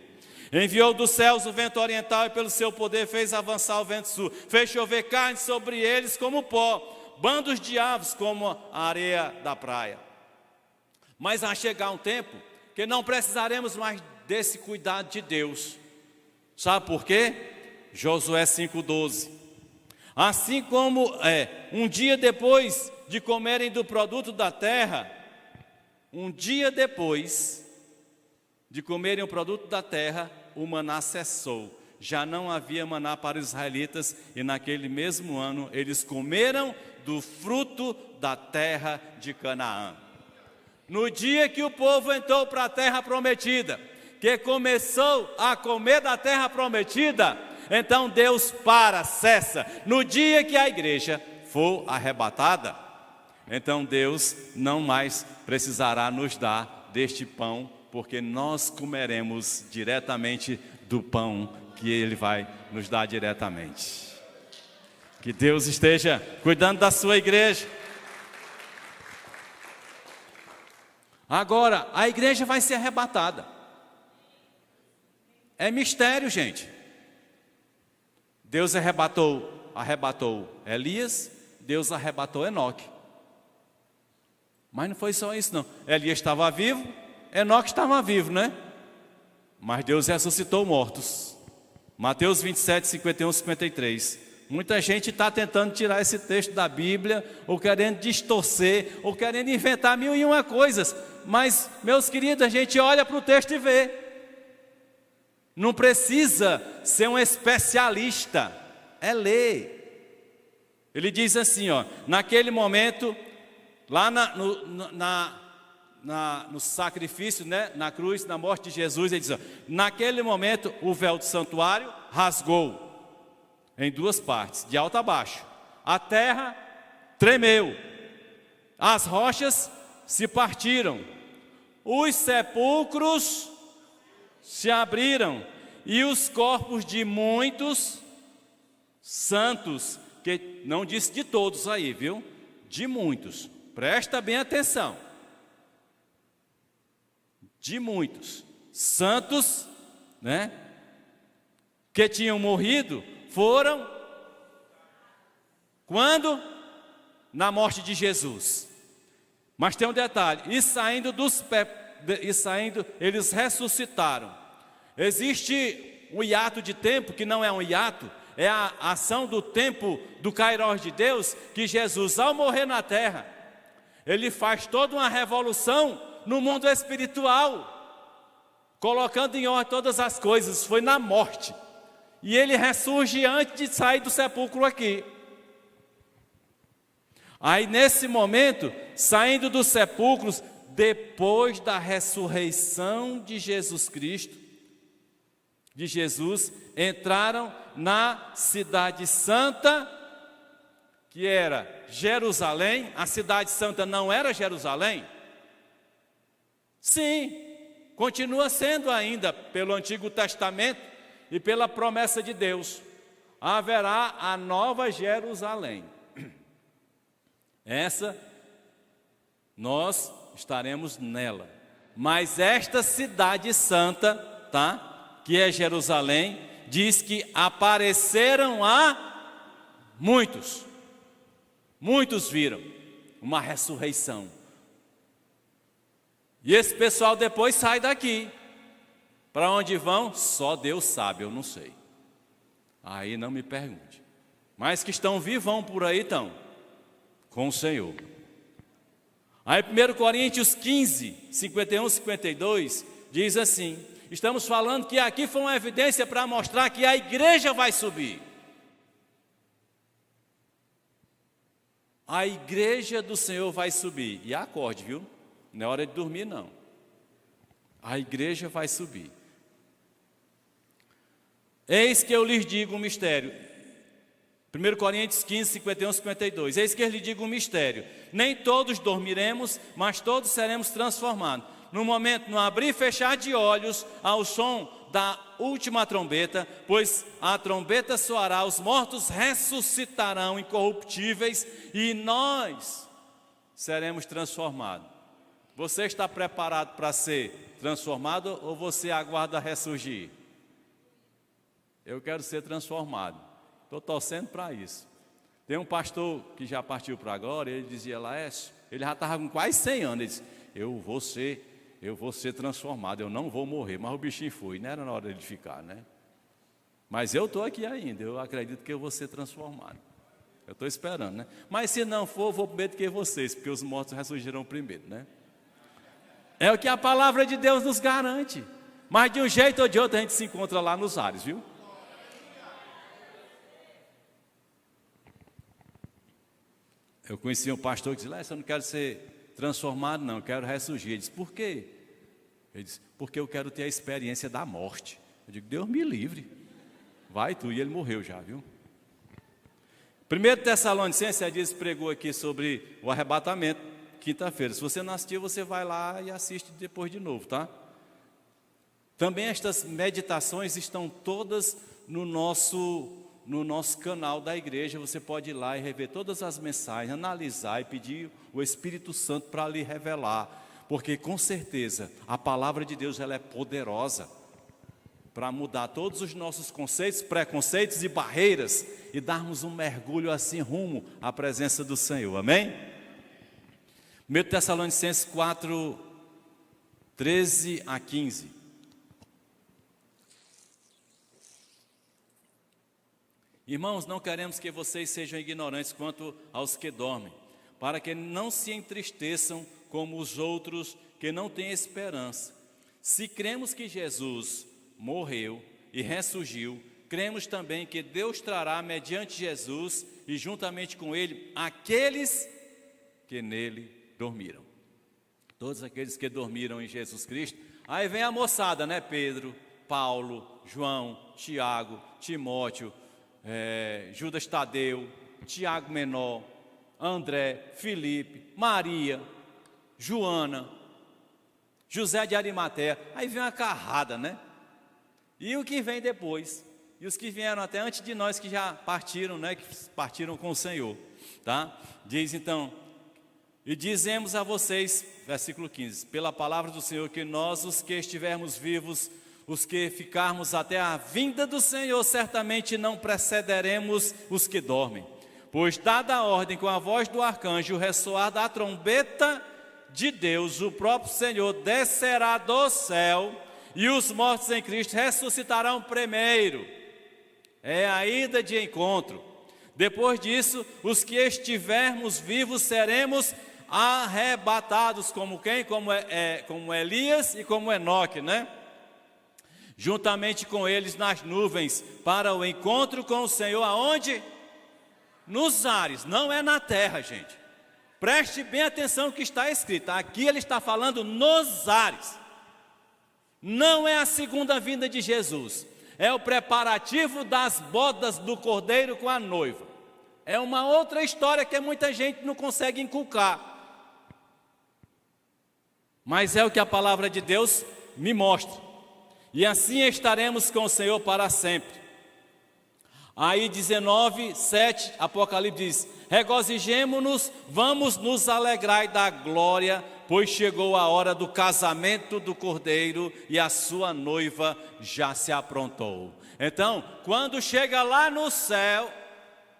Enviou dos céus o vento oriental e pelo seu poder fez avançar o vento sul, fez chover carne sobre eles como pó, bandos de aves como a areia da praia. Mas vai chegar um tempo que não precisaremos mais desse cuidado de Deus. Sabe por quê? Josué 5,12. Assim como um dia depois de comerem do produto da terra, um dia depois de comerem o produto da terra, o maná cessou. Já não havia maná para os israelitas, e naquele mesmo ano eles comeram do fruto da terra de Canaã. No dia que o povo entrou para a terra prometida, que começou a comer da terra prometida, então Deus cessa. No dia que a igreja for arrebatada, então Deus não mais precisará nos dar deste pão, porque nós comeremos diretamente do pão que Ele vai nos dar diretamente. Que Deus esteja cuidando da sua igreja. Agora, a igreja vai ser arrebatada. É mistério, gente. Deus arrebatou Elias, Deus arrebatou Enoque. Mas não foi só isso não. Elias estava vivo, Enoque estava vivo, né? Mas Deus ressuscitou mortos. Mateus 27, 51, 53. Muita gente está tentando tirar esse texto da Bíblia, ou querendo distorcer, ou querendo inventar mil e uma coisas. Mas, meus queridos, a gente olha para o texto e vê. Não precisa ser um especialista, é ler. Ele diz assim, naquele momento, lá no sacrifício, né, na cruz, na morte de Jesus, ele diz, naquele momento o véu do santuário rasgou em duas partes, de alto a baixo. A terra tremeu, as rochas se partiram, os sepulcros se abriram, e os corpos de muitos santos, que não disse de todos aí, viu? De muitos, presta bem atenção. de muitos santos, né, que tinham morrido, foram quando? Na morte de Jesus. Mas tem um detalhe, e saindo, eles ressuscitaram. Existe um hiato de tempo, que não é um hiato, é a ação do tempo do Kairós de Deus, que Jesus, ao morrer na terra, ele faz toda uma revolução no mundo espiritual, colocando em ordem todas as coisas. Foi na morte, e ele ressurge antes de sair do sepulcro aqui. Aí nesse momento, saindo dos sepulcros, depois da ressurreição de Jesus Cristo, entraram na cidade santa, que era Jerusalém. A cidade santa não era Jerusalém? Sim, continua sendo ainda pelo Antigo Testamento e pela promessa de Deus. Haverá a nova Jerusalém. Essa, nós estaremos nela. Mas esta cidade santa, tá? Que é Jerusalém, diz que apareceram a muitos. Muitos viram uma ressurreição. E esse pessoal depois sai daqui. Para onde vão? Só Deus sabe, eu não sei. Aí não me pergunte. Mas que estão vivão por aí estão, com o Senhor. Aí 1 Coríntios 15, 51, 52, diz assim: estamos falando que aqui foi uma evidência para mostrar que a igreja vai subir. A igreja do Senhor vai subir. E acorde, viu? Não é hora de dormir, não. A igreja vai subir. Eis que eu lhes digo um mistério. 1 Coríntios 15, 51, 52. Eis que eu lhes digo um mistério. Nem todos dormiremos, mas todos seremos transformados. No momento, no abrir e fechar de olhos, ao som da última trombeta, pois a trombeta soará, os mortos ressuscitarão incorruptíveis e nós seremos transformados. Você está preparado para ser transformado ou você aguarda ressurgir? Eu quero ser transformado. Estou torcendo para isso. Tem um pastor que já partiu para agora, ele dizia: Laércio, ele já estava com quase 100 anos, ele disse: eu vou ser transformado, eu não vou morrer. Mas o bichinho foi, não era na hora de ficar, né? Mas eu estou aqui ainda, eu acredito que eu vou ser transformado. Eu estou esperando, né? Mas se não for, eu vou primeiro que vocês, porque os mortos ressurgirão primeiro, né? É o que a palavra de Deus nos garante. Mas de um jeito ou de outro a gente se encontra lá nos ares, viu? Eu conheci um pastor que disse: Lécio, eu não quero ser transformado não, eu quero ressurgir. Ele disse: por quê? Ele disse: porque eu quero ter a experiência da morte. Eu digo: Deus me livre. Vai tu. E ele morreu já, viu? 1 Tessalonicenses, a Dias pregou aqui sobre o arrebatamento, quinta-feira. Se você não assistiu, você vai lá e assiste depois de novo, tá? Também estas meditações estão todas no nosso canal da igreja. Você pode ir lá e rever todas as mensagens, analisar e pedir o Espírito Santo para lhe revelar, porque com certeza a palavra de Deus ela é poderosa para mudar todos os nossos conceitos, preconceitos e barreiras e darmos um mergulho assim rumo à presença do Senhor, amém? 1 Tessalonicenses 4, 13 a 15. Irmãos, não queremos que vocês sejam ignorantes quanto aos que dormem, para que não se entristeçam como os outros que não têm esperança. Se cremos que Jesus morreu e ressurgiu, cremos também que Deus trará mediante Jesus e juntamente com ele aqueles que nele dormiram. Todos aqueles que dormiram em Jesus Cristo. Aí vem a moçada, né? Pedro, Paulo, João, Tiago, Timóteo, Judas Tadeu, Tiago Menor, André, Filipe, Maria, Joana, José de Arimateia. Aí vem uma carrada, né? E o que vem depois? E os que vieram até antes de nós, que já partiram, né? Que partiram com o Senhor, tá? Diz então: E dizemos a vocês, versículo 15, pela palavra do Senhor, que nós, os que estivermos vivos, os que ficarmos até a vinda do Senhor, certamente não precederemos os que dormem. Pois dada a ordem com a voz do arcanjo, o ressoar da trombeta de Deus, o próprio Senhor descerá do céu, e os mortos em Cristo ressuscitarão primeiro. É a ida de encontro. Depois disso, os que estivermos vivos seremos arrebatados, como quem? Como Elias e como Enoque, né? Juntamente com eles nas nuvens, para o encontro com o Senhor, aonde? Nos ares, não é na terra, gente. Preste bem atenção no que está escrito. Aqui ele está falando nos ares. Não é a segunda vinda de Jesus. É o preparativo das bodas do Cordeiro com a noiva. É uma outra história que muita gente não consegue inculcar. Mas é o que a palavra de Deus me mostra. E assim estaremos com o Senhor para sempre. Aí 19, 7, Apocalipse diz: regozijemo-nos, vamos nos alegrar da glória, pois chegou a hora do casamento do Cordeiro e a sua noiva já se aprontou. Então, quando chega lá no céu,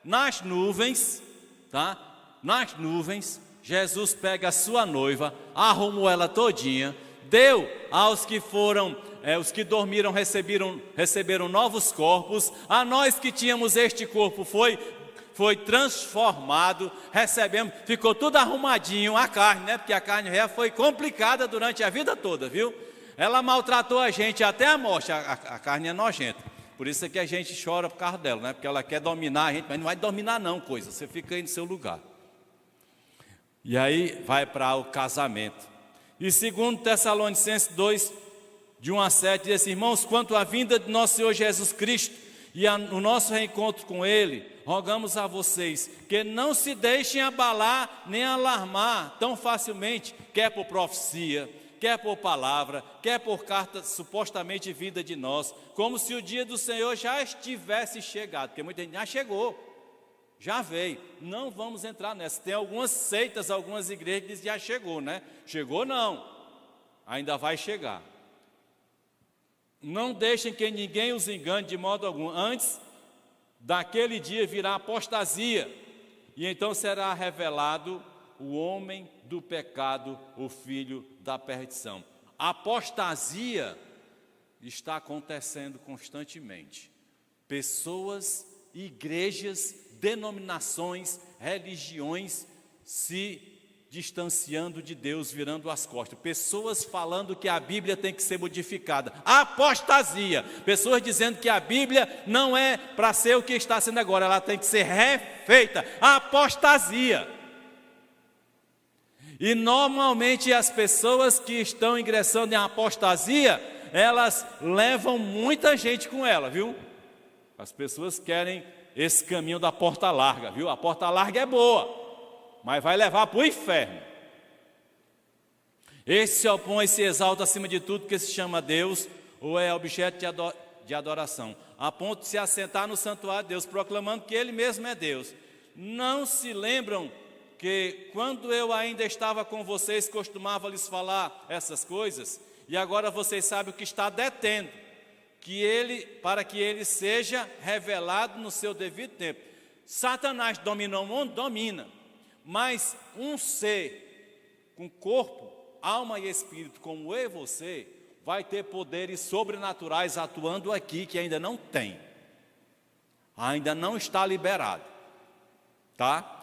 nas nuvens, tá? Nas nuvens, Jesus pega a sua noiva, arrumou ela todinha, deu aos que foram, os que dormiram receberam novos corpos. A nós que tínhamos este corpo foi transformado, recebemos, ficou tudo arrumadinho, a carne, né? Porque a carne já foi complicada durante a vida toda, viu? Ela maltratou a gente até a morte, a carne é nojenta. Por isso é que a gente chora por causa dela, né? Porque ela quer dominar a gente, mas não vai dominar não, coisa. Você fica aí no seu lugar. E aí vai para o casamento. E segundo Tessalonicenses 2, de 1 a 7, diz assim: irmãos, quanto à vinda de nosso Senhor Jesus Cristo e o nosso reencontro com Ele, rogamos a vocês que não se deixem abalar nem alarmar tão facilmente, quer por profecia, quer por palavra, quer por carta supostamente vinda de nós, como se o dia do Senhor já estivesse chegado, porque muita gente já chegou, já veio. Não vamos entrar nessa. Tem algumas seitas, algumas igrejas que dizem que já chegou, né? Chegou não, ainda vai chegar. Não deixem que ninguém os engane de modo algum. Antes daquele dia virá apostasia, e então será revelado o homem do pecado, o filho da perdição. A apostasia está acontecendo constantemente. Pessoas, igrejas, denominações, religiões se distanciando de Deus, virando as costas. Pessoas falando que a Bíblia tem que ser modificada. Apostasia. Pessoas dizendo que a Bíblia não é para ser o que está sendo agora, ela tem que ser refeita. Apostasia. E normalmente as pessoas que estão ingressando em apostasia, elas levam muita gente com ela, viu? As pessoas querem esse caminho da porta larga, viu? A porta larga é boa, mas vai levar para o inferno. Esse se opõe e se exalta acima de tudo que se chama Deus, ou é objeto de adoração, a ponto de se assentar no santuário de Deus, proclamando que Ele mesmo é Deus. Não se lembram que quando eu ainda estava com vocês, costumava lhes falar essas coisas, e agora vocês sabem o que está detendo, para que ele seja revelado no seu devido tempo. Satanás dominou o mundo? Domina. Mas um ser com corpo, alma e espírito como eu e você, vai ter poderes sobrenaturais atuando aqui que ainda não tem. Ainda não está liberado. Tá?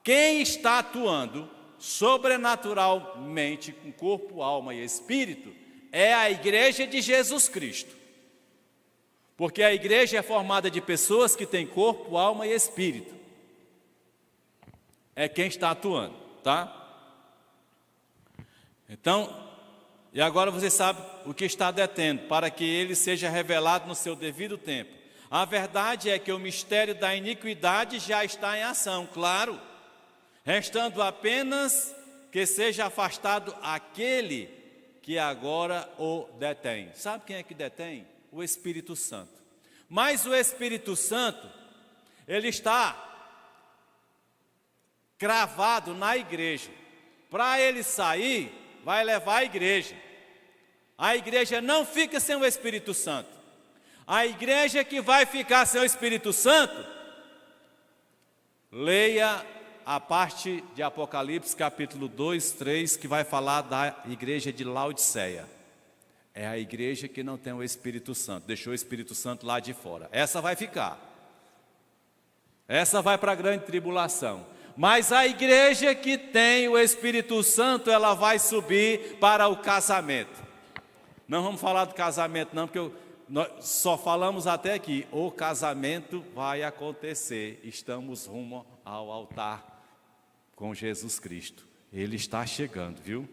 Quem está atuando sobrenaturalmente com corpo, alma e espírito é a igreja de Jesus Cristo. Porque a igreja é formada de pessoas que têm corpo, alma e espírito. É quem está atuando, tá? Então, e agora você sabe o que está detendo, para que ele seja revelado no seu devido tempo. A verdade é que o mistério da iniquidade já está em ação, claro, restando apenas que seja afastado aquele que agora o detém. Sabe quem é que detém? O Espírito Santo. Mas o Espírito Santo, ele está cravado na igreja. para ele sair, vai levar a igreja. A igreja não fica sem o Espírito Santo. A igreja que vai ficar sem o Espírito Santo, leia a parte de Apocalipse, capítulo 2, 3, que vai falar da igreja de Laodiceia. É a igreja que não tem o Espírito Santo, deixou o Espírito Santo lá de fora. Essa vai ficar. Essa vai para a grande tribulação. Mas a igreja que tem o Espírito Santo, ela vai subir para o casamento. Não vamos falar do casamento não, porque nós só falamos até aqui. O casamento vai acontecer. Estamos rumo ao altar com Jesus Cristo. Ele está chegando, viu?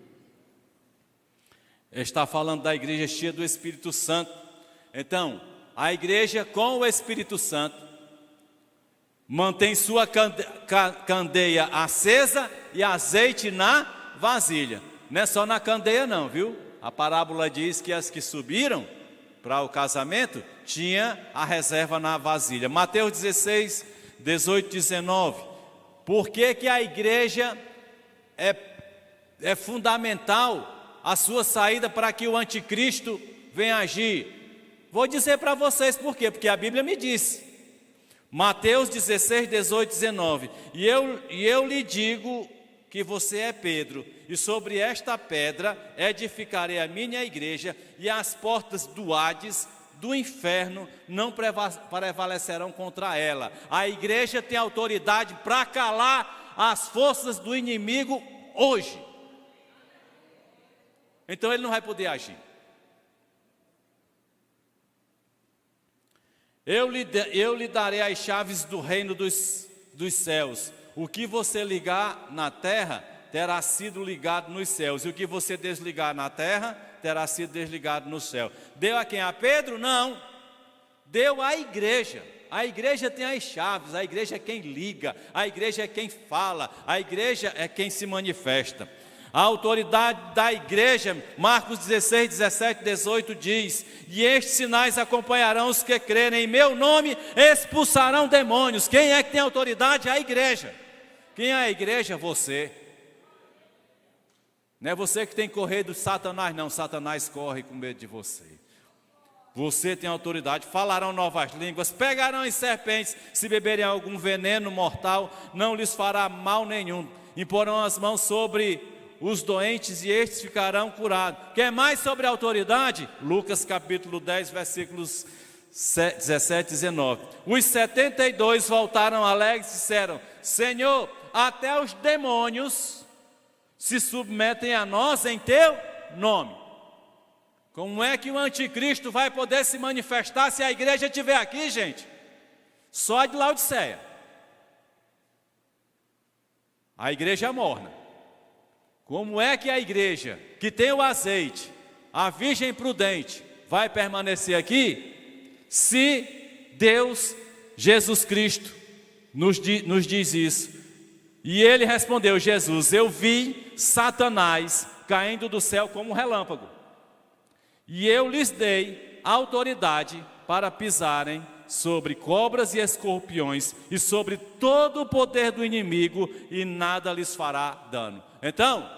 Ele está falando da igreja cheia do Espírito Santo. Então, a igreja com o Espírito Santo mantém sua candeia acesa e azeite na vasilha. Não é só na candeia não, viu? A parábola diz que as que subiram para o casamento tinha a reserva na vasilha. Mateus 16, 18, 19. Por que a igreja é fundamental a sua saída para que o anticristo venha agir? Vou dizer para vocês por quê, porque a Bíblia me disse. Mateus 16, 18, 19. E eu lhe digo que você é Pedro, e sobre esta pedra edificarei a minha igreja, e as portas do Hades, do inferno, não prevalecerão contra ela. A igreja tem autoridade para calar as forças do inimigo hoje. Então ele não vai poder agir. Eu lhe darei as chaves do reino dos céus. O que você ligar na terra terá sido ligado nos céus, e o que você desligar na terra terá sido desligado no céu. Deu a quem? A Pedro? Não. Deu à igreja. A igreja tem as chaves, a igreja é quem liga, a igreja é quem fala, a igreja é quem se manifesta. A autoridade da igreja, Marcos 16, 17, 18 diz: e estes sinais acompanharão os que crerem em meu nome, expulsarão demônios. Quem é que tem autoridade? A igreja. Quem é a igreja? Você. Não é você que tem que correr do Satanás, não. Satanás corre com medo de você. Você tem autoridade. Falarão novas línguas, pegarão as serpentes, se beberem algum veneno mortal, não lhes fará mal nenhum. Imporão as mãos sobre os doentes e estes ficarão curados. Quer mais sobre a autoridade? Lucas capítulo 10, versículos 17 e 19. Os 72 voltaram alegres e disseram: Senhor, até os demônios se submetem a nós em teu nome. Como é que o anticristo vai poder se manifestar se a igreja estiver aqui, gente? Só de Laodiceia. A igreja morna. Como é que a igreja que tem o azeite, a virgem prudente, vai permanecer aqui se Deus, Jesus Cristo, nos diz isso? E ele respondeu, Jesus: eu vi Satanás caindo do céu como um relâmpago, e eu lhes dei autoridade para pisarem sobre cobras e escorpiões e sobre todo o poder do inimigo, e nada lhes fará dano. Então,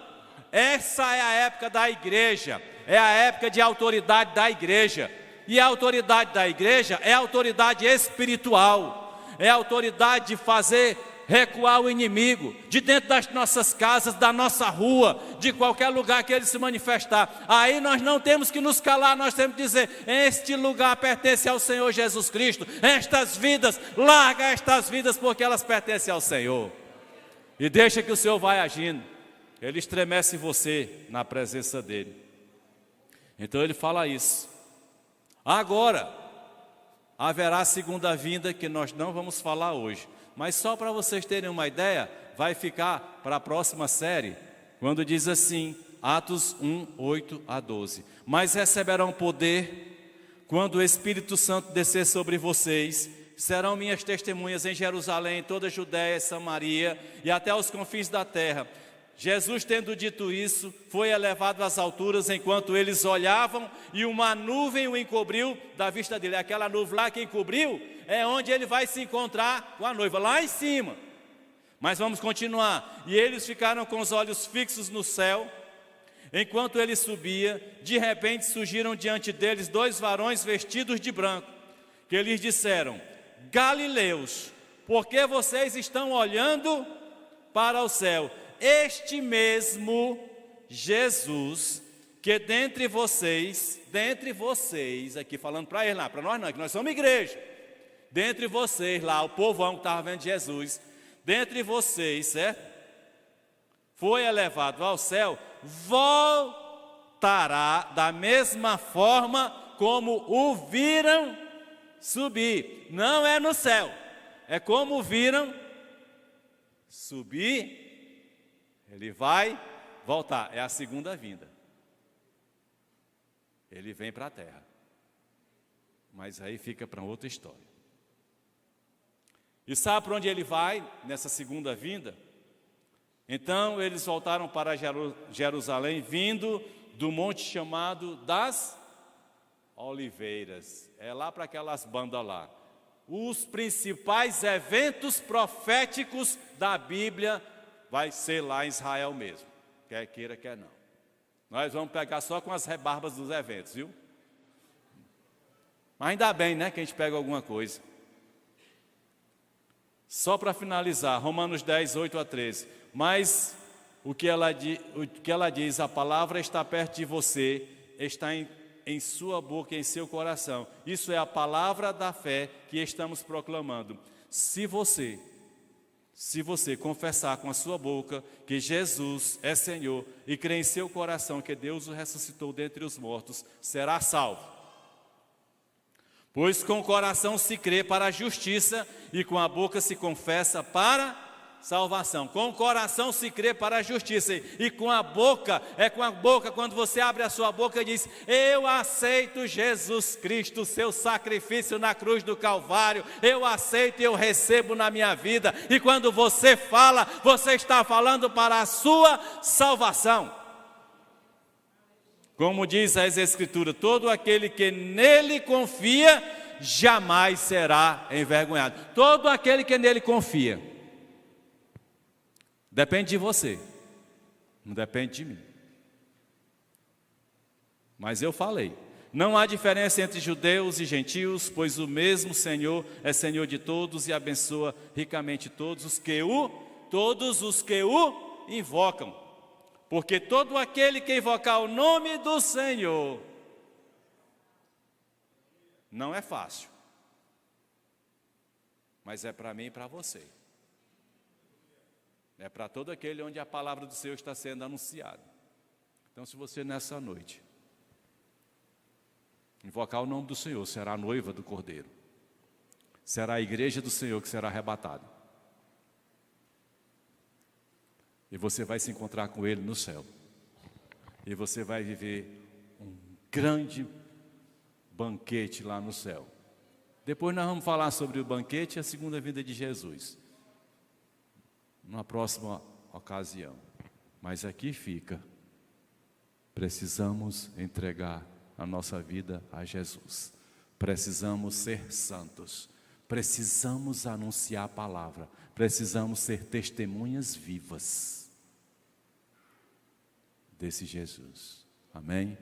essa é a época da igreja, é a época de autoridade da igreja. E a autoridade da igreja é a autoridade espiritual, é a autoridade de fazer recuar o inimigo, de dentro das nossas casas, da nossa rua, de qualquer lugar que ele se manifestar. Aí nós não temos que nos calar, nós temos que dizer: este lugar pertence ao Senhor Jesus Cristo, estas vidas, larga estas vidas, porque elas pertencem ao Senhor. E deixa que o Senhor vai agindo, ele estremece você na presença dele. Então ele fala isso. Agora, haverá a segunda vinda, que nós não vamos falar hoje, mas só para vocês terem uma ideia, vai ficar para a próxima série, quando diz assim, Atos 1, 8 a 12. Mas receberão poder quando o Espírito Santo descer sobre vocês, serão minhas testemunhas em Jerusalém, em toda a Judéia, Samaria e até os confins da terra. Jesus, tendo dito isso, foi elevado às alturas enquanto eles olhavam, e uma nuvem o encobriu da vista dele. Aquela nuvem lá que encobriu é onde ele vai se encontrar com a noiva, lá em cima. Mas vamos continuar. E eles ficaram com os olhos fixos no céu. Enquanto ele subia, de repente surgiram diante deles 2 varões vestidos de branco, que lhes disseram: Galileus, por que vocês estão olhando para o céu? Este mesmo Jesus, que dentre vocês, aqui falando para eles lá, para nós não, que nós somos igreja, dentre vocês lá, o povão que estava vendo Jesus, dentre vocês, certo? Foi elevado ao céu, voltará da mesma forma como o viram subir. Não é no céu, é como viram subir, ele vai voltar, é a segunda vinda. Ele vem para a terra, mas aí fica para outra história. E sabe para onde ele vai nessa segunda vinda? Então eles voltaram para Jerusalém, vindo do monte chamado das Oliveiras. É lá para aquelas bandas lá. Os principais eventos proféticos da Bíblia vai ser lá em Israel mesmo. Quer queira, quer não. Nós vamos pegar só com as rebarbas dos eventos, viu? Mas ainda bem, né, que a gente pega alguma coisa. Só para finalizar, Romanos 10, 8 a 13. Mas o que ela diz, a palavra está perto de você, está em sua boca e em seu coração. Isso é a palavra da fé que estamos proclamando. Se você confessar com a sua boca que Jesus é Senhor e crer em seu coração que Deus o ressuscitou dentre os mortos, será salvo. Pois com o coração se crê para a justiça e com a boca se confessa para salvação. Com o coração se crê para a justiça e com a boca, quando você abre a sua boca e diz: eu aceito Jesus Cristo, seu sacrifício na cruz do Calvário, eu aceito e eu recebo na minha vida. E quando você fala, você está falando para a sua salvação. Como diz as Escrituras, todo aquele que nele confia, jamais será envergonhado. Todo aquele que nele confia. Depende de você, não depende de mim. Mas eu falei, não há diferença entre judeus e gentios, pois o mesmo Senhor é Senhor de todos e abençoa ricamente todos os que o invocam. Porque todo aquele que invocar o nome do Senhor, não é fácil, mas é para mim e para você. É para todo aquele onde a palavra do Senhor está sendo anunciada. Então, se você nessa noite invocar o nome do Senhor, será a noiva do Cordeiro. Será a igreja do Senhor que será arrebatada. E você vai se encontrar com Ele no céu. E você vai viver um grande banquete lá no céu. Depois nós vamos falar sobre o banquete e a segunda vinda de Jesus. Numa próxima ocasião. Mas aqui fica. Precisamos entregar a nossa vida a Jesus. Precisamos ser santos. Precisamos anunciar a palavra. Precisamos ser testemunhas vivas desse Jesus. Amém?